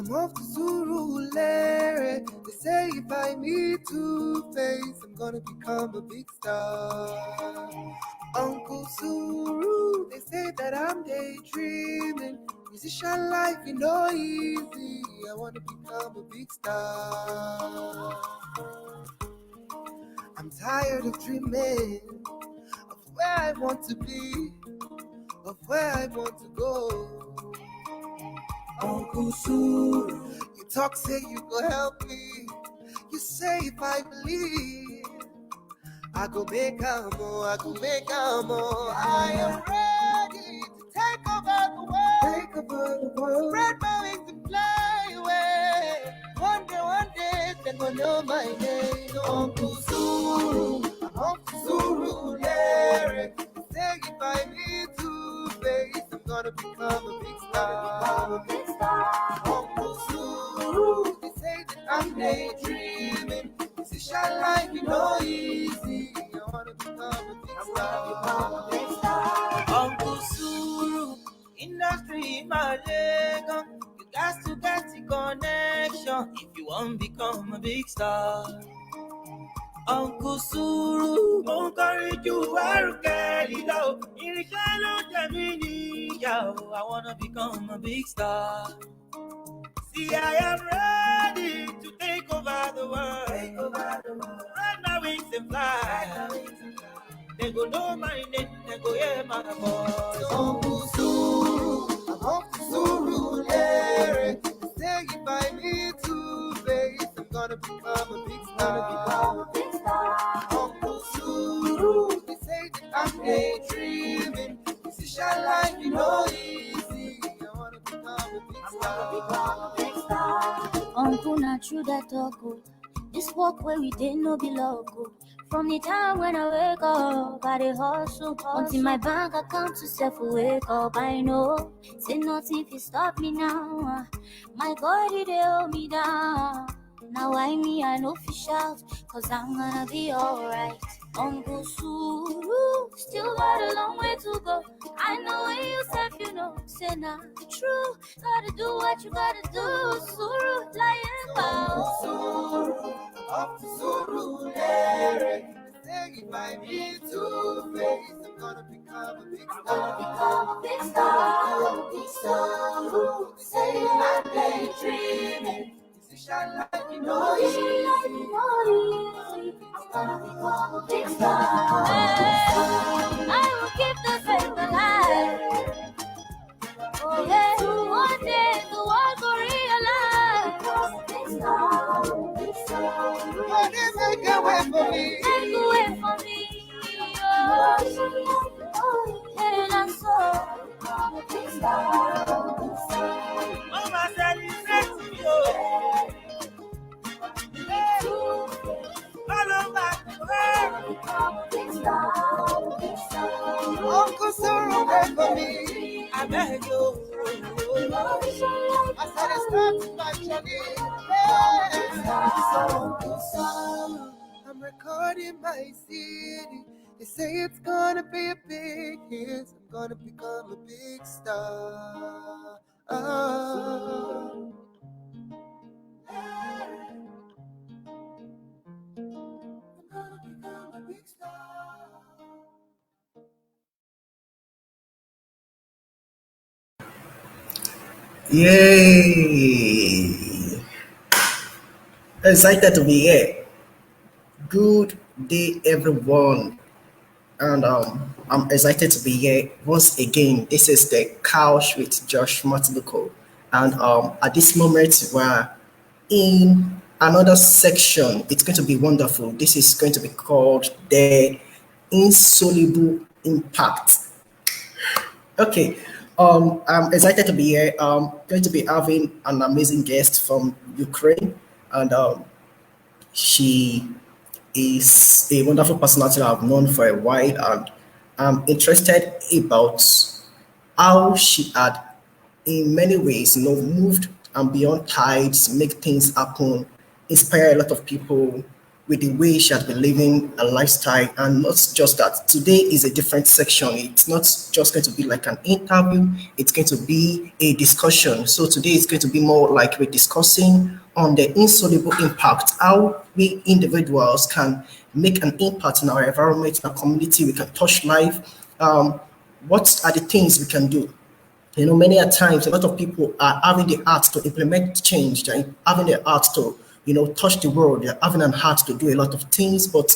I'm off to Surulere. They say if I meet Two-Face, I'm gonna become a big star. Uncle Suru, they say that I'm daydreaming. Musician life, you know, easy. I wanna become a big star. I'm tired of dreaming of where I want to be, of where I want to go. Uncle Suru, you talk, say you go help me. You say if I believe, I go make a more, I go make a more. I am ready to take over the world, take over the world. Spread my wings and fly away. One day, they're gonna know my name. Uncle Suru, I'm Uncle Suru, Larry. Say if I need Two-Face, I'm gonna become a big star. Uncle Suru, they say that I'm daydreaming. Musician life, you know, easy. I wanna become a big star. Uncle Suru, industry in my leg. You got to get the connection if you want to become a big star. Uncle Suru, won't carry you where you go. I wanna become a big star. See, I am ready to take over the world. Take over the world. Spread my wings and fly. They go know my name, they go hear my voice. Uncle Suru, I'm Uncle Suru, Larry. Say if I meet Two-Face, I'm gonna become a big star. Uncle Suru, they say that I'm daydreaming. Musician life, you know, easy. I wanna become a big star. Uncle, not true that talk. This walk where we didn't know be local. From the time when I wake up, I dey hustle until my bank account to self wake up. I know, say nothing if you stop me now. My God, they hold me down. Now I know fish out, cause I'm gonna be alright. Uncle Suru, still got a long way to go. I know when you said, you know, say not true. Gotta do what you gotta do. Suru, lying about Suru, up to Suru, Larry. Say if I meet Two-Face, I'm gonna become a big star. Suru, say I'm daydreaming. Musician life, you know, easy. I'm gonna become a big star. I will keep the faith alive. Oh yeah, one day the world will realize. But they make a way for me. Make a way for me. Oh, and I'm so Mama said it's sexy, yo. Follow back the world. Uncle Suru, pray for me. I beg you. I said it's not my journey. So, I'm recording my city. They say it's gonna be a big hit. I'm gonna become a big star. Yay! Excited to be here. Good day, everyone. And I'm excited to be here once again. This is the Couch with Josh Matiluko. And at this moment, we're in another section. It's going to be wonderful. This is going to be called the Insoluble Impact. Okay. I'm excited to be here. I'm going to be having an amazing guest from Ukraine, and she is a wonderful personality I've known for a while, and I'm interested about how she had, in many ways, moved and beyond tides, make things happen, inspire a lot of people with the way she has been living a lifestyle. And not just that, today is a different section. It's not just going to be like an interview, it's going to be a discussion. So today it's going to be more like we're discussing on the insoluble impact, how we individuals can make an impact in our environment, in our community, we can touch life. What are the things we can do? Many a times, a lot of people are having the heart to implement change, they're having the heart to, touch the world, they're having an heart to do a lot of things, but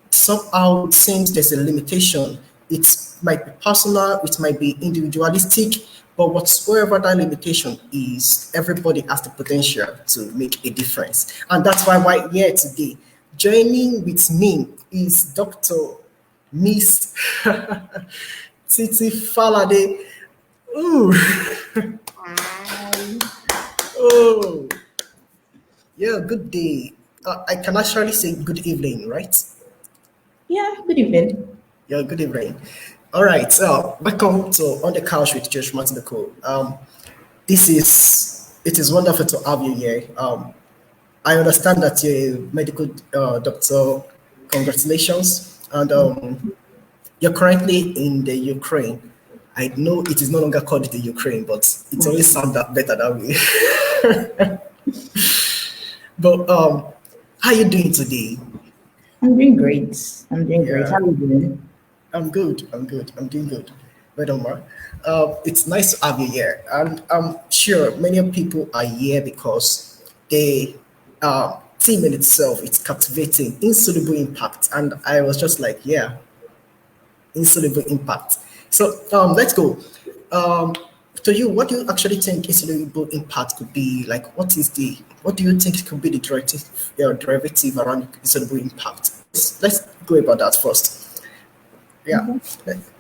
somehow it seems there's a limitation. It might be personal, it might be individualistic, but whatsoever that limitation is, everybody has the potential to make a difference. And that's why we're here today. Joining with me is Dr. Miss Titi Falade. Ooh. Oh, yeah, good day. I can actually say good evening, right? Yeah, good evening. Yeah, good evening. All right, so welcome to On the Couch with Josh Matiluko. It is wonderful to have you here. I understand that you're a medical doctor. Congratulations. And you're currently in the Ukraine. I know it is no longer called the Ukraine, but it always sounds better that way. But how are you doing today? I'm doing great. How are you doing? I'm good. I'm doing good. Well done, Mark. It's nice to have you here. And I'm sure many people are here because the team in itself, it's captivating, Insoluble Impact. And I was just like, yeah, Insoluble Impact. So let's go. To you, what do you actually think insoluble impact could be? Like, what do you think could be the derivative around insoluble impact? Let's go about that first. Yeah.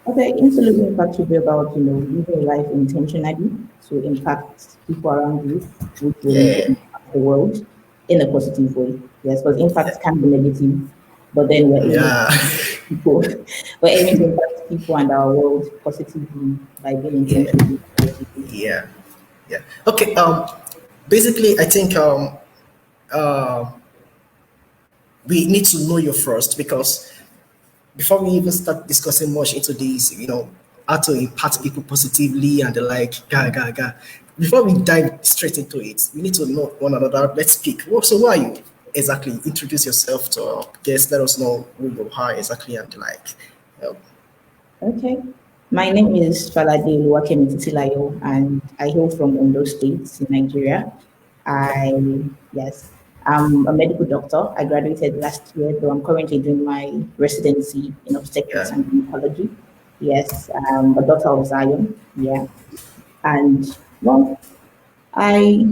Okay, insoluble impact should be about, living life intentionally to impact people around you, which will impact the world in a positive way. Yes, because impact can be negative, but then we're aiming to impact people and our world positively by being intentional. Yeah. Okay. Basically, I think we need to know you first, because before we even start discussing much into this, how to impact people positively and the like, before we dive straight into it, we need to know one another. Let's speak. So who are you exactly? Introduce yourself to our guests. Let us know who you are exactly and the like. Okay. My name is Falade MD, and I hail from Ondo State in Nigeria. I'm a medical doctor. I graduated last year, though I'm currently doing my residency in obstetrics and gynecology. Yes, I'm a daughter of Zion. Yeah. And well, I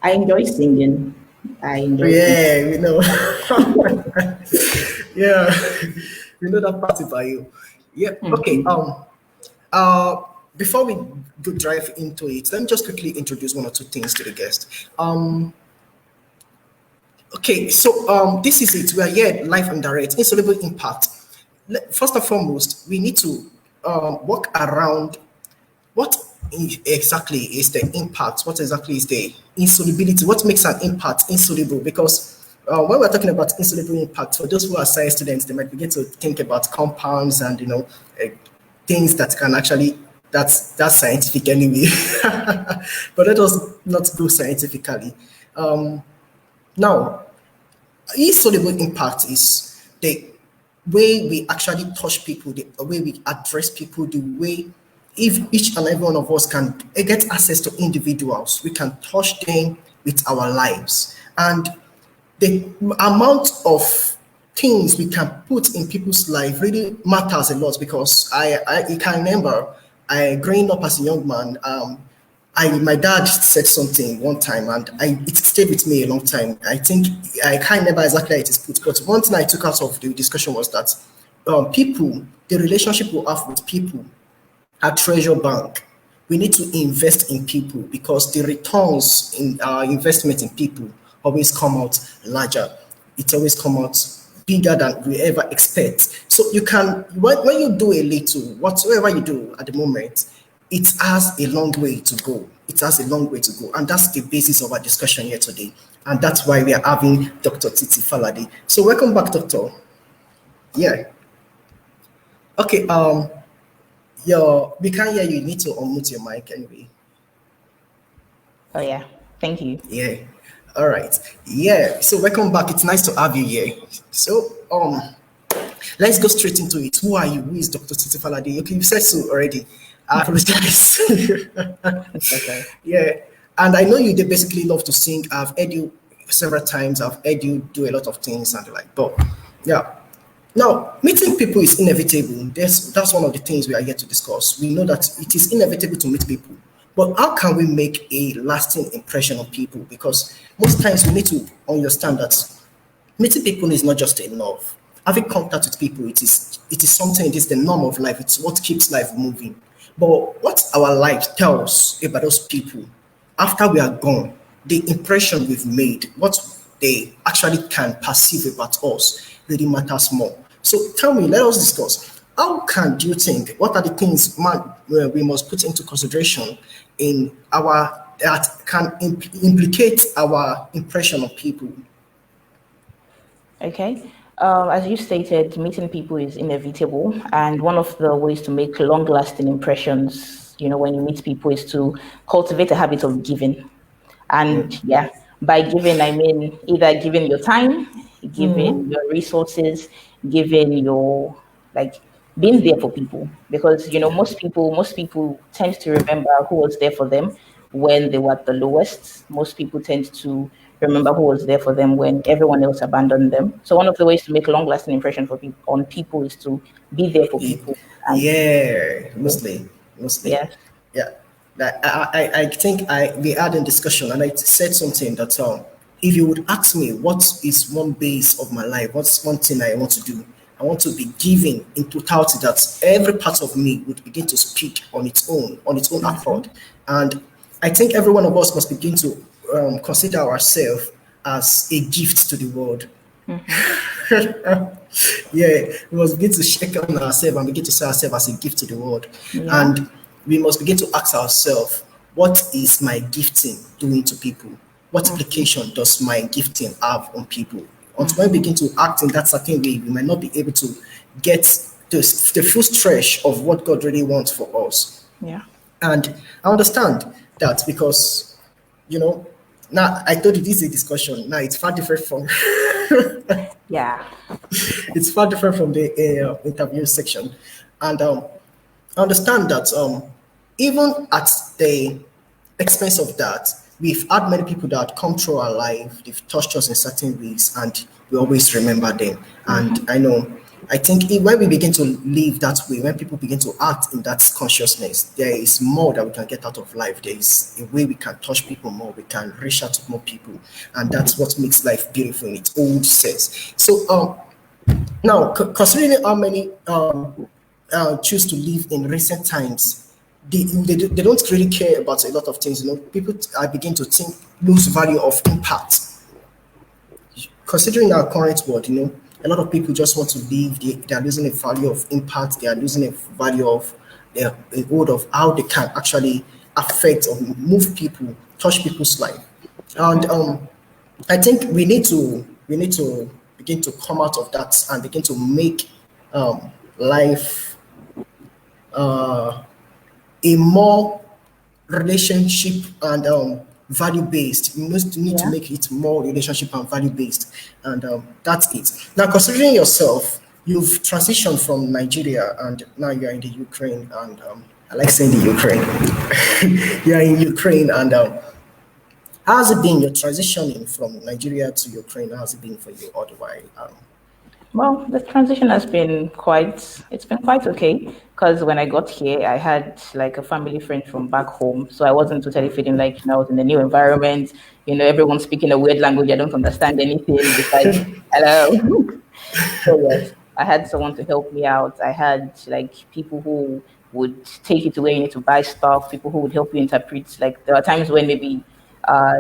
enjoy singing. We know. Yeah, we know that part about you. Yeah. Okay. Before we do dive into it, let me just quickly introduce one or two things to the guest. Okay, so this is it. We are here live and direct. Insoluble impact. First and foremost, we need to work around what exactly is the impact. What exactly is the insolubility? What makes an impact insoluble? Because when we're talking about insoluble impact, for those who are science students, they might begin to think about compounds and things that can actually that's scientific anyway. But let us not go scientifically. Now, insoluble impact is the way we actually touch people, the way we address people, the way if each and every one of us can get access to individuals, we can touch them with our lives. And the amount of things we can put in people's life really matters a lot, because I can remember growing up as a young man, my dad said something one time and it stayed with me a long time. I think I can't remember exactly how it is put, but one thing I took out of the discussion was that the relationship we have with people at Treasure Bank, we need to invest in people, because the returns in our investment in people always come out larger. It always come out bigger than we ever expect. So you can, when you do a little, whatsoever you do at the moment, it has a long way to go. It has a long way to go. And that's the basis of our discussion here today. And that's why we are having Dr. Titi Falade. So welcome back, Doctor. Yeah. Okay. We can't hear you. You need to unmute your mic anyway. Oh yeah, thank you. Yeah. All right. Yeah. So welcome back. It's nice to have you here. So let's go straight into it. Who are you? Who is Dr. Titi Falade? Okay, you said so already. I apologize. Okay. Yeah. And I know you did basically love to sing. I've heard you several times. I've heard you do a lot of things and like, but yeah. Now, meeting people is inevitable. That's one of the things we are here to discuss. We know that it is inevitable to meet people. But how can we make a lasting impression on people? Because most times we need to understand that meeting people is not just enough. Having contact with people, it is something, it is the norm of life. It's what keeps life moving. But what our life tells about those people after we are gone, the impression we've made, what they actually can perceive about us really matters more. So tell me, let us discuss. How do you think, what are the things we must put into consideration in our that can implicate our impression of people? Okay. As you stated, meeting people is inevitable, and one of the ways to make long-lasting impressions, when you meet people, is to cultivate a habit of giving. And yeah, by giving, I mean either giving your time, giving your resources, giving your being there for people. Because most people tend to remember who was there for them when they were at the lowest. Most people tend to remember who was there for them when everyone else abandoned them. So one of the ways to make a long-lasting impression on people is to be there for people. And Yeah, mostly. yeah, Yeah. I think we had a discussion and I said something that if you would ask me what is one base of my life, what's one thing I want to do, I want to be giving in totality that every part of me would begin to speak on its own accord. And I think every one of us must begin to consider ourselves as a gift to the world. Yeah, we must begin to shake on ourselves and begin to see ourselves as a gift to the world. Yeah. And we must begin to ask ourselves, what is my gifting doing to people? What implication does my gifting have on people? Until we begin to act in that certain way, we might not be able to get the full stretch of what God really wants for us. Yeah. And I understand that because, now I told you this is a discussion. Now it's far different from Yeah. it's far different from the interview section. And I understand that even at the expense of that, we've had many people that come through our life, they've touched us in certain ways, and we always remember them. And I think when we begin to live that way, when people begin to act in that consciousness, there is more that we can get out of life. There is a way we can touch people more, we can reach out to more people, and that's what makes life beautiful in its old sense. So now, considering how many choose to live in recent times, they don't really care about a lot of things. People are beginning to lose value of impact. Considering our current world, a lot of people just want to live. They are losing the value of impact. They are losing the value of the word of how they can actually affect or move people, touch people's life. And I think we need to begin to come out of that and begin to make life a more relationship and value based. You need to make it more relationship and value based, and that's it. Now, considering yourself, you've transitioned from Nigeria and now you're in the Ukraine, and I like saying the Ukraine. You're in Ukraine, and how's it been? You're transitioning from Nigeria to Ukraine. How's it been for you all the way? Well, the transition has been quite okay, because when I got here, I had like a family friend from back home. So I wasn't totally feeling like I was in a new environment, everyone's speaking a weird language. I don't understand anything besides hello. So yes, I had someone to help me out. I had like people who would take you to where you need to buy stuff, people who would help you interpret. Like there are times when maybe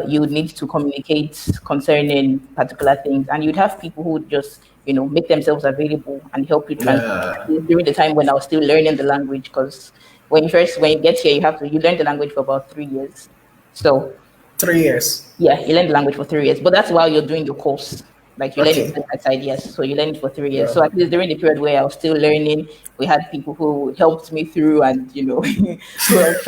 you would need to communicate concerning particular things, and you'd have people who would just make themselves available and help you translate during the time when I was still learning the language. Because when you get here, you learn the language for about 3 years. So 3 years. Yeah, you learn the language for 3 years, but that's while you're doing your course. Like you learn it Okay. side by side, yes. So you learn it for 3 years. So Yeah. at least during the period where I was still learning, we had people who helped me through, and who helped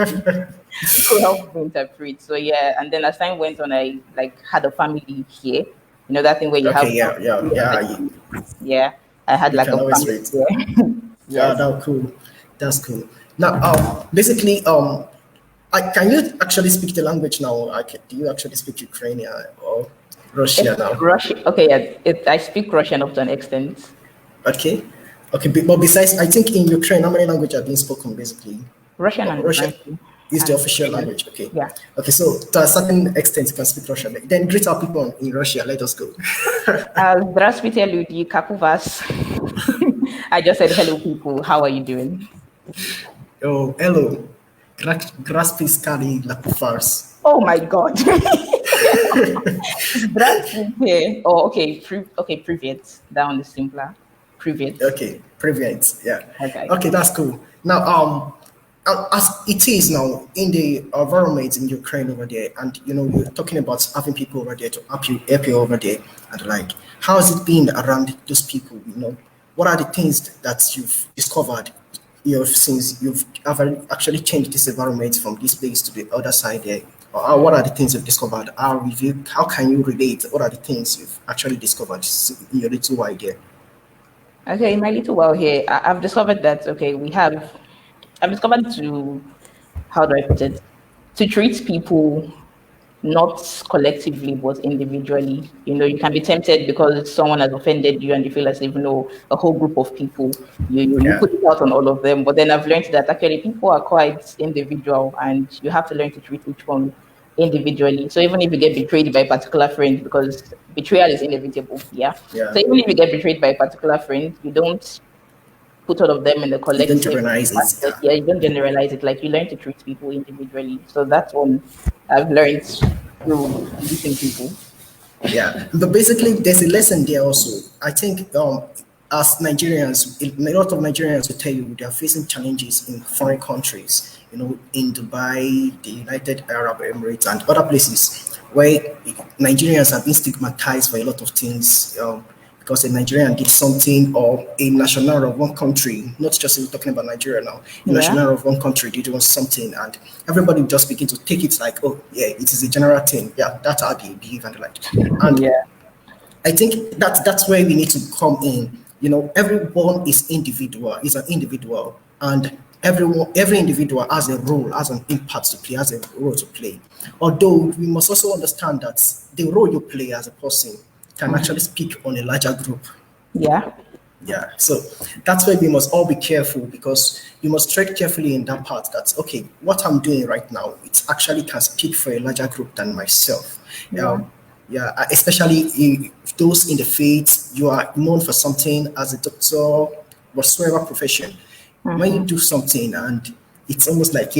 who helped me interpret. So yeah, and then as time went on, I like had a family here. You know that thing where you have Okay. Yeah. Yeah. Yeah. yeah. I had You like can a always family rate. here. Yeah. Yes. That's cool. That's cool. Now, basically, can you actually speak the language now? Do you actually speak Ukrainian or Russian now? Russian. Okay, yeah. I speak Russian up to an extent. Okay. Okay. But besides, I think in Ukraine, how many languages are being spoken basically? Russian and Russian Ukrainian. is the And official Ukrainian. language. Okay. Yeah. Okay. So to a certain extent, you can speak Russian. Then greet our people in Russia. Let us go. Здравствуйте, люди, как у вас? I just said hello, people. How are you doing? Oh, hello. Graspiskali Lakufars. Oh my God. Здравствуйте. Oh, okay. Привет. That one is simpler. Привет. Okay, brilliant. Yeah. Okay. Okay, that's cool. Now, as it is now in the environment in Ukraine over there, and you're talking about having people over there to help you over there, and like, how has it been around those people? What are the things that you've discovered? Since you've actually changed this environment from this place to the other side there. Or what are the things you've discovered? How can you relate? What are the things you've actually discovered in your little while there? Okay, in my little while here, I've discovered that, I've discovered how do I put it? To treat people not collectively, but individually. You can be tempted because someone has offended you and you feel as if, a whole group of people, you put it out on all of them. But then I've learned that actually people are quite individual and you have to learn to treat each one individually. So even if you get betrayed by a particular friend, because betrayal is inevitable, yeah. So even if you get betrayed by a particular friend, you don't put all of them in the collective. You don't generalize it. Yeah, you don't generalize it. Like you learn to treat people individually. So that's one I've learned through meeting people. Yeah, but basically, there's a lesson there also. I think as Nigerians, a lot of Nigerians will tell you they are facing challenges in foreign countries. In Dubai, the United Arab Emirates, and other places where Nigerians have been stigmatized for a lot of things. Because a Nigerian did something, or a national of one country, not just we're talking about Nigeria now, a national of one country did something, and everybody just begin to take it like, oh yeah, it is a general thing. Yeah, that's how they behave and like. And yeah, I think that's where we need to come in. Everyone is an individual, and every individual has a role, has an impact to play, has a role to play. Although we must also understand that the role you play as a person can actually speak on a larger group. Yeah. So that's why we must all be careful, because you must tread carefully in that part that, okay, what I'm doing right now, it actually can speak for a larger group than myself. Especially if those in the faith, you are known for something as a doctor, whatsoever profession. When you do something and it's almost like,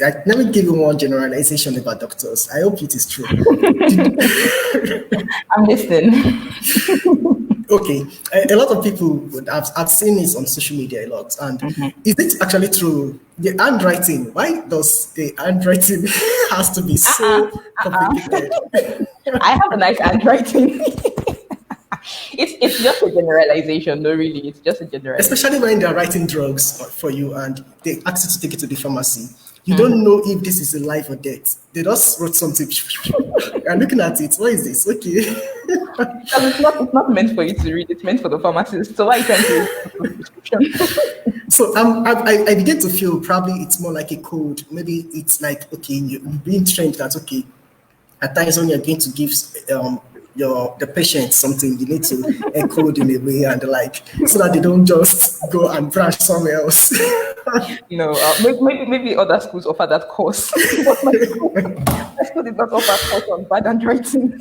let me give you one generalization about doctors. I hope it is true. I'm listening. Okay, a lot of people I've seen this on social media a lot, and is it actually true? The handwriting, why does the handwriting has to be so complicated? I have a nice handwriting. It's just a generalization, no, really. It's just a generalization. Especially when they're writing drugs for you and they ask you to take it to the pharmacy. You don't know if this is a life or death. They just wrote something. You're looking at it. What is this? Okay. It's not meant for you to read. It's meant for the pharmacist. So why are you trying to read the prescription? So I begin to feel probably it's more like a code. Maybe it's like, okay, you're being trained that, okay, at times when you're going to give the patient something, you need to encode in a way and like, so that they don't just go and branch somewhere else. No, maybe other schools offer that course. But my school did not offer course on bad handwriting.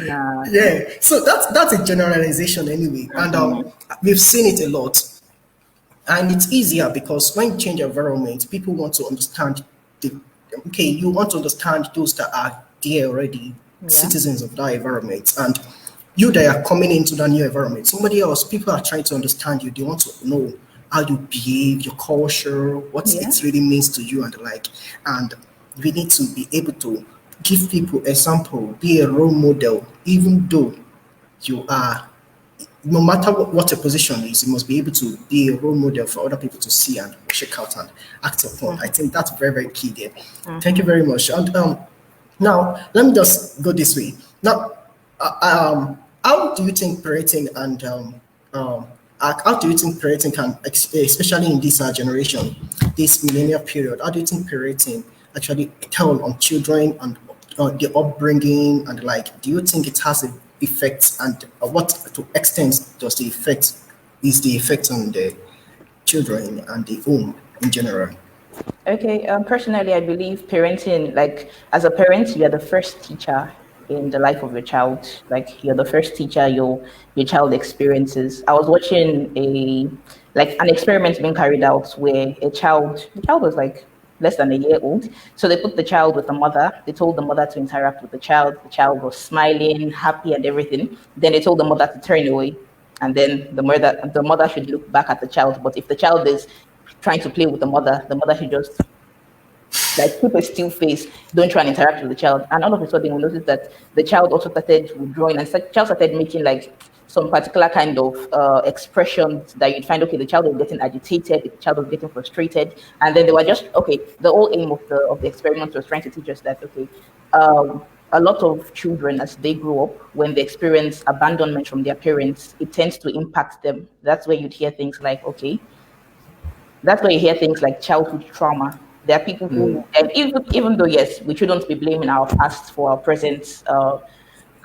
Nah. Yeah, so that's a generalization anyway, and we've seen it a lot, and it's easier because when you change environment, people want to understand you want to understand those that are there already, citizens of that environment, and you that are coming into that new environment, somebody else, people are trying to understand you. They want to know how you behave, your culture, what it really means to you and the like. And we need to be able to give people example, be a role model, even though you are, no matter what your position is, you must be able to be a role model for other people to see and check out and act upon. I think that's very, very key there. Thank you very much. And now let me just go this way. Now, how do you think parenting and how do you think parenting can, especially in this generation, this millennial period, how do you think parenting actually tell on children and the upbringing, and like, do you think it has an effect, and what to extent does the effect on the children and the home in general? Okay, personally, I believe parenting, like as a parent, you are the first teacher in the life of your child. Like you're the first teacher your child experiences. I was watching an experiment being carried out where the child was like less than a year old. So they put the child with the mother. They told the mother to interact with the child. The child was smiling, happy, and everything. Then they told the mother to turn away, and then the mother should look back at the child. But if the child is trying to play with the mother should just like keep a still face, don't try and interact with the child. And all of a sudden we noticed that the child also started withdrawing, and the child started making like some particular kind of expressions that you'd find, okay, the child was getting agitated, the child was getting frustrated, and then they were just, okay, the whole aim of the experiment was trying to teach us that, okay, a lot of children, as they grow up, when they experience abandonment from their parents, it tends to impact them. That's where you'd hear things like, okay, that's where you hear things like childhood trauma. There are people who, and even though, yes, we shouldn't be blaming our past for our present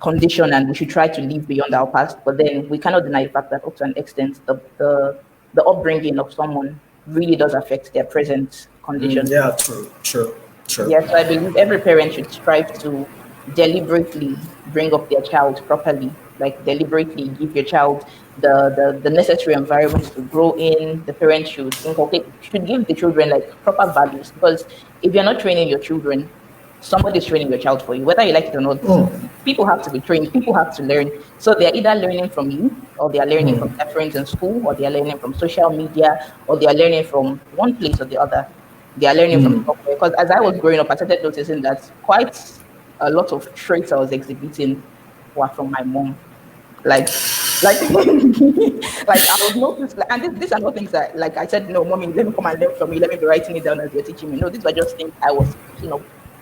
condition, and we should try to live beyond our past, but then we cannot deny the fact that up to an extent, the upbringing of someone really does affect their present condition. Yeah, true. Yes, so I believe every parent should strive to deliberately bring up their child properly, like deliberately give your child the necessary environment to grow in. The parent should should give the children like proper values, because if you're not training your children, somebody's training your child for you, whether you like it or not. People have to be trained, people have to learn. So they're either learning from you, or they're learning from their friends in school, or they're learning from social media, or they're learning from one place or the other. They are learning from software. Because as I was growing up, I started noticing that quite a lot of traits I was exhibiting were from my mom. Like I was noticed, and these are not things that, like I said, no, mommy, let me come and learn from you, let me be writing it down as you're teaching me. No, these were just things I was picking up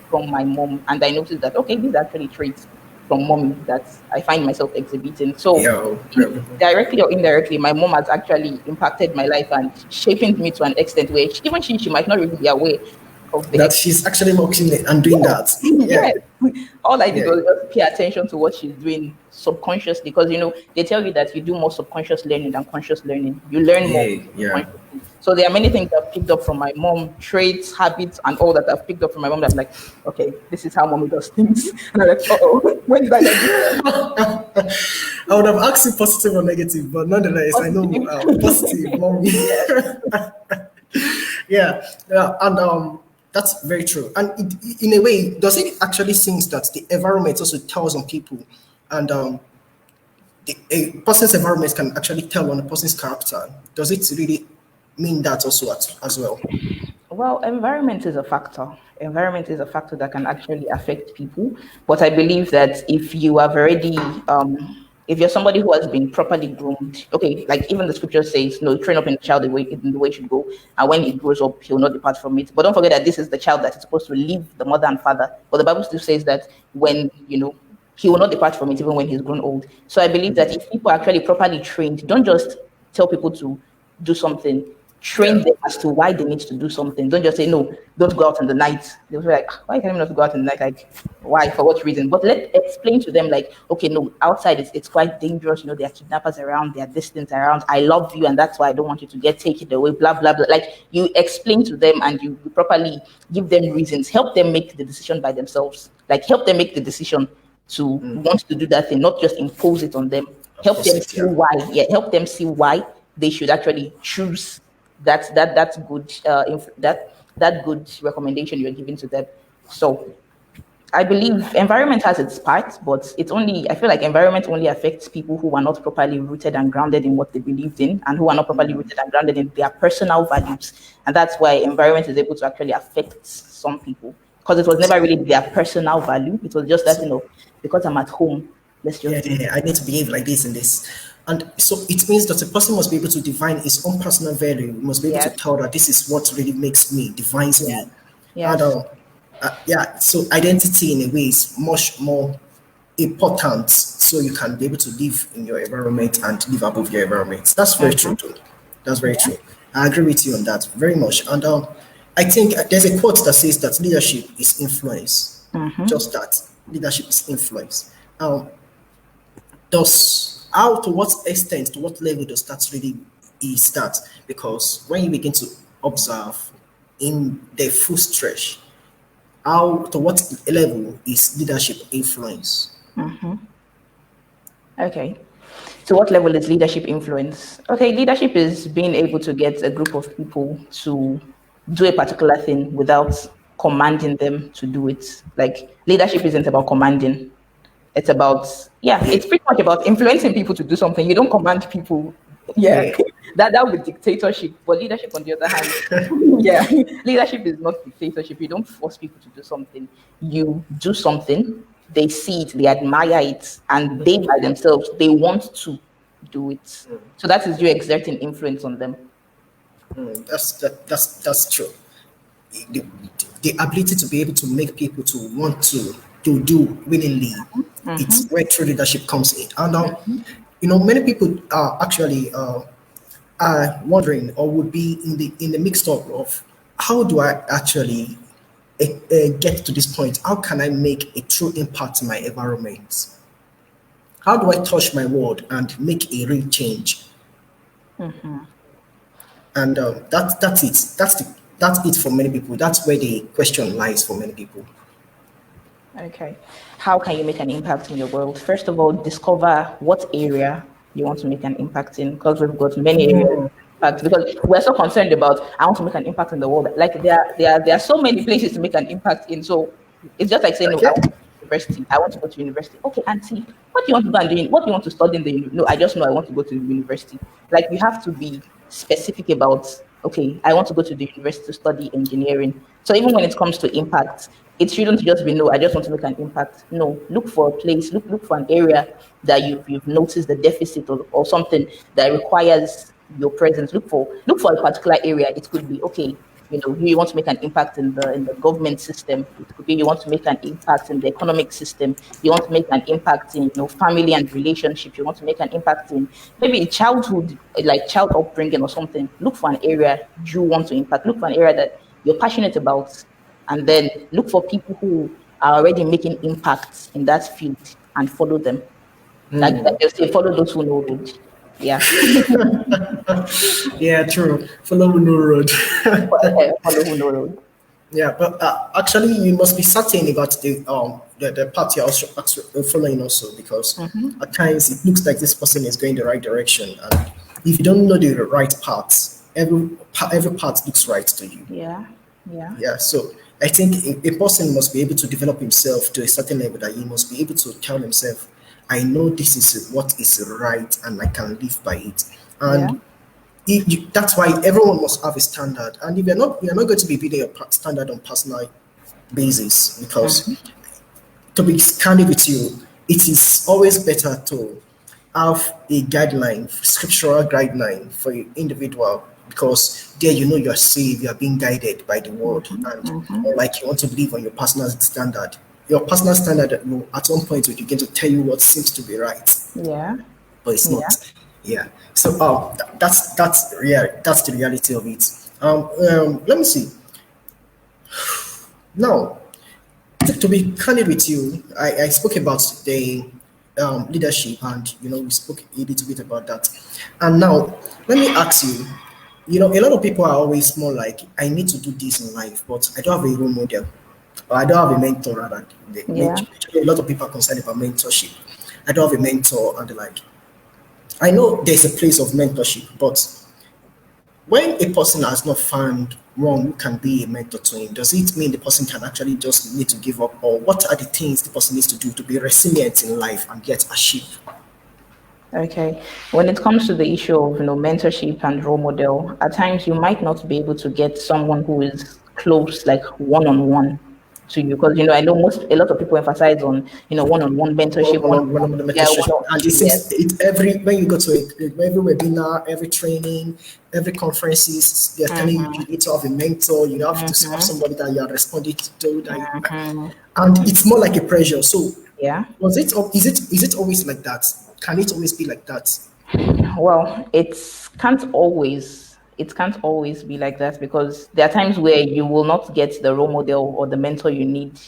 from my mom, and I noticed that, okay, these are actually traits from mommy that I find myself exhibiting. So directly or indirectly, my mom has actually impacted my life and shaping me to an extent where she might not really be aware of that she's actually watching it and doing that. Yes. All I did was just pay attention to what she's doing subconsciously, because they tell you that you do more subconscious learning than conscious learning. You learn more. So there are many things I've picked up from my mom, traits, habits, and all that I've picked up from my mom that I'm like, okay, this is how mommy does things. And I'm like, when did I do? I would have asked you positive or negative, but nonetheless, I know positive, mommy. And that's very true. And in a way, does it actually seem that the environment also tells on people, and a person's environment can actually tell on a person's character? Does it really mean that also as well? Well, environment is a factor. Environment is a factor that can actually affect people. But I believe that if you have already, if you're somebody who has been properly groomed, okay, like even the scripture says, no, train up in the child in the way it should go, and when he grows up, he will not depart from it. But don't forget that this is the child that is supposed to leave the mother and father. But the Bible still says that when, he will not depart from it even when he's grown old. So I believe that if people are actually properly trained, don't just tell people to do something. Train them as to why they need to do something. Don't just say, no, don't go out in the night. They'll be like, why can I not go out in the night? Like, why? For what reason? But explain to them, like, okay, no, outside it's quite dangerous. There are kidnappers around, there are distance around. I love you, and that's why I don't want you to get taken away, blah, blah, blah. Like, you explain to them and you properly give them reasons. Help them make the decision by themselves. Like, help them make the decision to want to do that thing, not just impose it on them. Help them see why. Yeah, help them see why they should actually choose that's good that good recommendation you're giving to them. So I believe environment has its part, but I feel like environment only affects people who are not properly rooted and grounded in what they believed in, and who are not properly rooted and grounded in their personal values. And that's why environment is able to actually affect some people. because it was never really their personal value. It was just that, because I'm at home, let's just I need to behave like this and this. And so it means that a person must be able to define his own personal value, must be able to tell that this is what really makes me, defines me. Yes. And so identity in a way is much more important, so you can be able to live in your environment and live above your environment. That's very true too. That's very true. I agree with you on that very much. And I think there's a quote that says that leadership is influence. Just that. Leadership is influence. To what extent, to what level does that really is that? Because when you begin to observe in the full stretch, to what level is leadership influence? Okay. So what level is leadership influence? Okay, leadership is being able to get a group of people to do a particular thing without commanding them to do it. Like, leadership isn't about commanding. It's about, it's pretty much about influencing people to do something. You don't command people. That would be dictatorship. But leadership, on the other hand, leadership is not dictatorship. You don't force people to do something. You do something, they see it, they admire it, and they by themselves, they want to do it. So that is you exerting influence on them. That's true. The ability to be able to make people to want to do willingly, it's where true leadership comes in. And many people are actually are wondering, or would be in the mixed up of, how do I actually get to this point? How can I make a true impact in my environment? How do I touch my world and make a real change? And that's it. That's it for many people. That's where the question lies for many people. Okay. How can you make an impact in your world? First of all, discover what area you want to make an impact in, because we've got many areas. Because we're so concerned about, I want to make an impact in the world. Like, there are so many places to make an impact in. So it's just like saying, no, I want to go to university. I want to go to university. Okay, auntie, what do you want to go and do? What do you want to study in the university? No, I just know I want to go to the university. Like, you have to be specific about, okay, I want to go to the university to study engineering. So even when it comes to impact, it shouldn't just be, no, I just want to make an impact. No, look for a place, look for an area that you've noticed the deficit or something that requires your presence. Look for a particular area. It could be, okay, you want to make an impact in the government system. It could be you want to make an impact in the economic system. You want to make an impact in family and relationship. You want to make an impact in maybe childhood, like child upbringing or something. Look for an area you want to impact. Look for an area that you're passionate about, and then look for people who are already making impacts in that field and follow them. Like they say, follow those who know road. Yeah. Yeah, true. Follow who know road. Follow who know road. Yeah, but actually, you must be certain about the path you're also following also, because at times it looks like this person is going the right direction, and if you don't know the right path, every path looks right to you. Yeah. So I think a person must be able to develop himself to a certain level that he must be able to tell himself, I know this is what is right and I can live by it. And that's why everyone must have a standard. And if you're not going to be building a standard on personal basis, because to be candid with you, it is always better to have a guideline, scriptural guideline for your individual, because there you are safe, you are being guided by the word, and or like you want to believe on your personal standard. Your personal standard will at one point will begin to tell you what seems to be right. Yeah. But it's not. Yeah. So that's the reality of it. Let me see. Now, to be candid with you, I spoke about the leadership, and we spoke a little bit about that. And now let me ask you, a lot of people are always more like, I need to do this in life, but I don't have a role model. Or I don't have a mentor, rather. A lot of people are concerned about mentorship. I don't have a mentor and the like. I know there's a place of mentorship, but when a person has not found one who can be a mentor to him, does it mean the person can actually just need to give up? Or what are the things the person needs to do to be resilient in life and yet achieve? Okay. When it comes to the issue of mentorship and role model, at times you might not be able to get someone who is close, like one-on-one to you? Because I know a lot of people emphasize on one-on-one mentorship, One the yeah, mentorship, one-on, and it yes. seems it every when you go to every webinar, every training, every conferences, they're telling you you need to have a mentor, you have to have somebody that you are responding to, and it's more like a pressure. So, Yeah. is it always like that? Can it always be like that? Well, it can't always be like that, because there are times where you will not get the role model or the mentor you need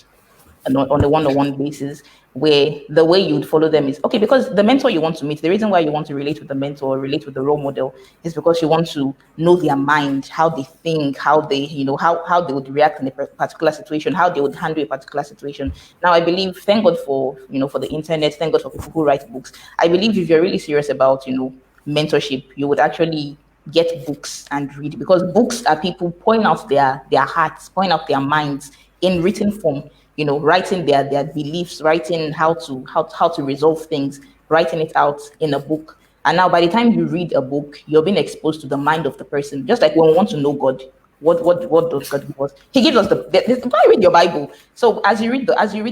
on a one-on-one basis, where the way you would follow them is okay, because the mentor you want to meet, the reason why you want to relate with the mentor or relate with the role model is because you want to know their mind, how they think, how they how they would react in a particular situation, how they would handle a particular situation. Now, I believe, thank God for for the internet, thank God for people who write books. I believe if you're really serious about mentorship, you would actually get books and read, because books are people pouring out their hearts, pouring out their minds in written form, writing their beliefs, writing how to resolve things, writing it out in a book. And now, by the time you read a book, you're being exposed to the mind of the person. Just like when we want to know God, what does God give us? He gives us why read your Bible. So as you read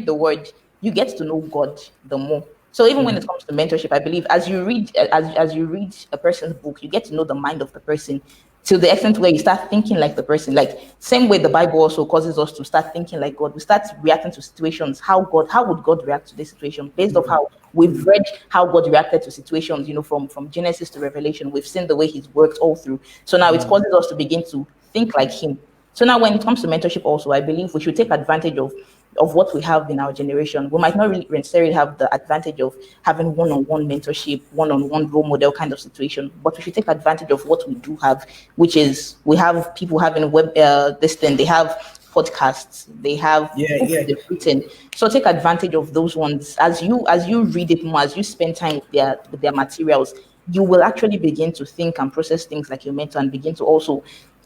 the word, you get to know God the more. So even when it comes to mentorship, I believe as you read a person's book, you get to know the mind of the person, to the extent where you start thinking like the person. Like, same way the Bible also causes us to start thinking like God. We start reacting to situations. How would God react to this situation based off how we've read how God reacted to situations, from Genesis to Revelation. We've seen the way He's worked all through. So now it causes us to begin to think like Him. So now, when it comes to mentorship, also, I believe we should take advantage of what we have in our generation. We might not really necessarily have the advantage of having one-on-one mentorship, one-on-one role model kind of situation, but we should take advantage of what we do have, which is we have people having this thing, they have podcasts, they have books Yeah. they've written. So take advantage of those ones. As you read it more, as you spend time with their materials, you will actually begin to think and process things like your mentor, and begin to also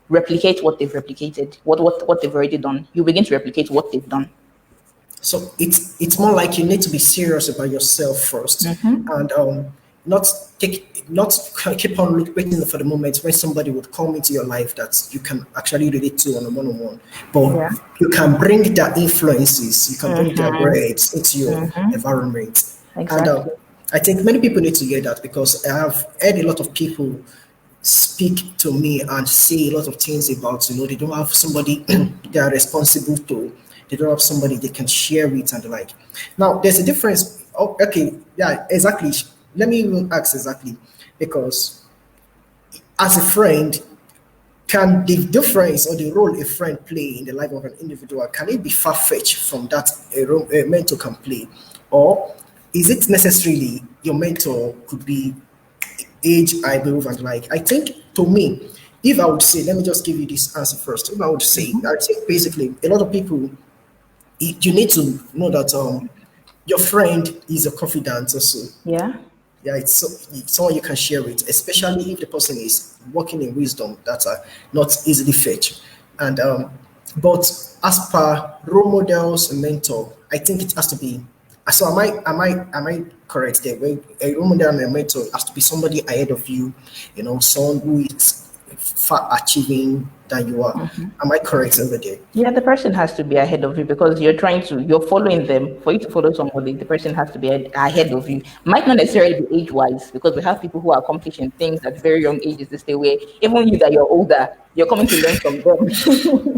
replicate what they've replicated, what they've already done. You begin to replicate what they've done. So it's more like you need to be serious about yourself first, and not not keep on waiting for the moment when somebody would come into your life that you can actually relate to on a one-on-one. But Yeah. you can bring their influences, you can bring their words into your environment, and Exactly. I think many people need to hear that, because I have heard a lot of people speak to me and say a lot of things about, they don't have somebody they are responsible to, they don't have somebody they can share with and the like. Now, there's a difference. Oh, okay, yeah, exactly. Let me even ask exactly, because as a friend, can the difference or the role a friend play in the life of an individual, can it be far-fetched from that a mentor can play? Or is it necessarily your mentor could be age, I believe, and like, I think to me, if I would say, let me just give you this answer first. If I would say, I think basically a lot of people, you need to know that your friend is a confidant also. Yeah. Yeah, it's someone you can share with, especially if the person is working in wisdom that are not easily fetched. And but as per role models and mentor, I think it has to be. So am I correct there? When a role model and a mentor has to be somebody ahead of you, someone who is far achieving than you are. Am I correct over there? Yeah, the person has to be ahead of you, because you're following them. For you to follow somebody, the person has to be ahead of you. Might not necessarily be age wise, because we have people who are accomplishing things at very young ages this day, where even you that you're older, you're coming to learn from them.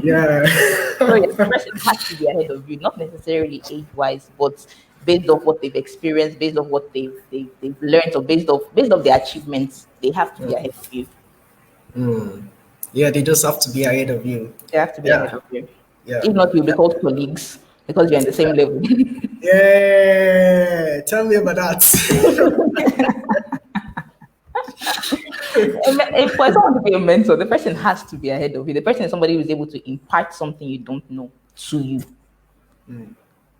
Yeah. So yes, the person has to be ahead of you, not necessarily age wise, but based off what they've experienced, based off what they've learned, or based off their achievements, they have to be ahead of you. Yeah, they just have to be ahead of you. They have to be ahead Yeah. of you. Yeah. If not, you'll be called colleagues because you're in the same level. Yeah, tell me about that. If for someone to be a mentor, the person has to be ahead of you. The person is somebody who is able to impart something you don't know to you.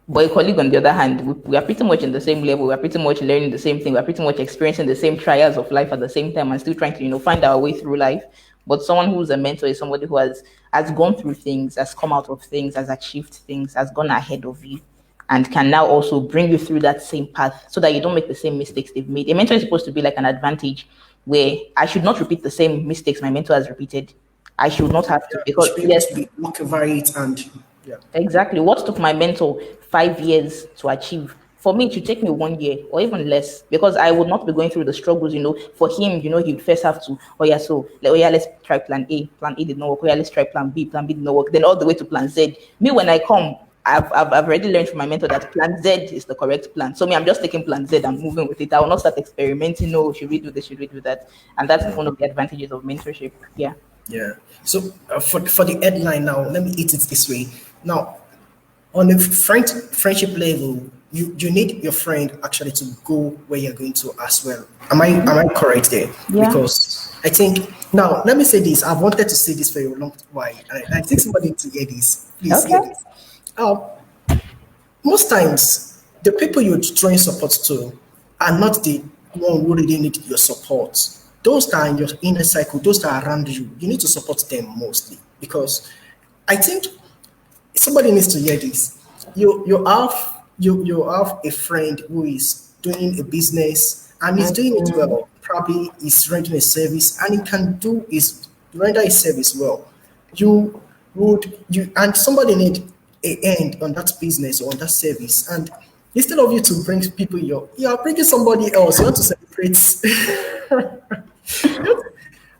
But a colleague, on the other hand, we are pretty much in the same level. We are pretty much learning the same thing. We are pretty much experiencing the same trials of life at the same time, and still trying to, find our way through life. But someone who's a mentor is somebody who has gone through things, has come out of things, has achieved things, has gone ahead of you, and can now also bring you through that same path, so that you don't make the same mistakes they've made. A mentor is supposed to be like an advantage, where I should not repeat the same mistakes my mentor has repeated. I should not have to, You because should be able yes, to be walk over it and Yeah. Exactly. What took my mentor 5 years to achieve, for me, it should take me 1 year or even less, because I would not be going through the struggles. For him, he would first have to, oh yeah, oh yeah, let's try plan A. Plan A did not work. Oh yeah, let's try plan B. Plan B did not work. Then all the way to plan Z. Me, when I come, I've already learned from my mentor that plan Z is the correct plan. So me, I'm just taking plan Z and moving with it. I will not start experimenting. No, should we do this? Should we do that? And that's one of the advantages of mentorship. Yeah. Yeah. So for the headline now, let me eat it this way. Now, on a friendship level, you need your friend actually to go where you're going to as well. Am I correct there? Yeah. Because I think now let me say this. I've wanted to say this for a long while. I think somebody needs to hear this. Please hear Okay. this. Um, most times the people you're throwing support to are not the one who really need your support. Those that are in your inner cycle, those that are around you, you need to support them mostly because I think somebody needs to hear this. You have a friend who is doing a business and is doing it well. Probably is rendering a service and he can do is render a service well. You you and somebody need a end on that business or on that service and instead of you to bring people you are bringing somebody else. You want to celebrate.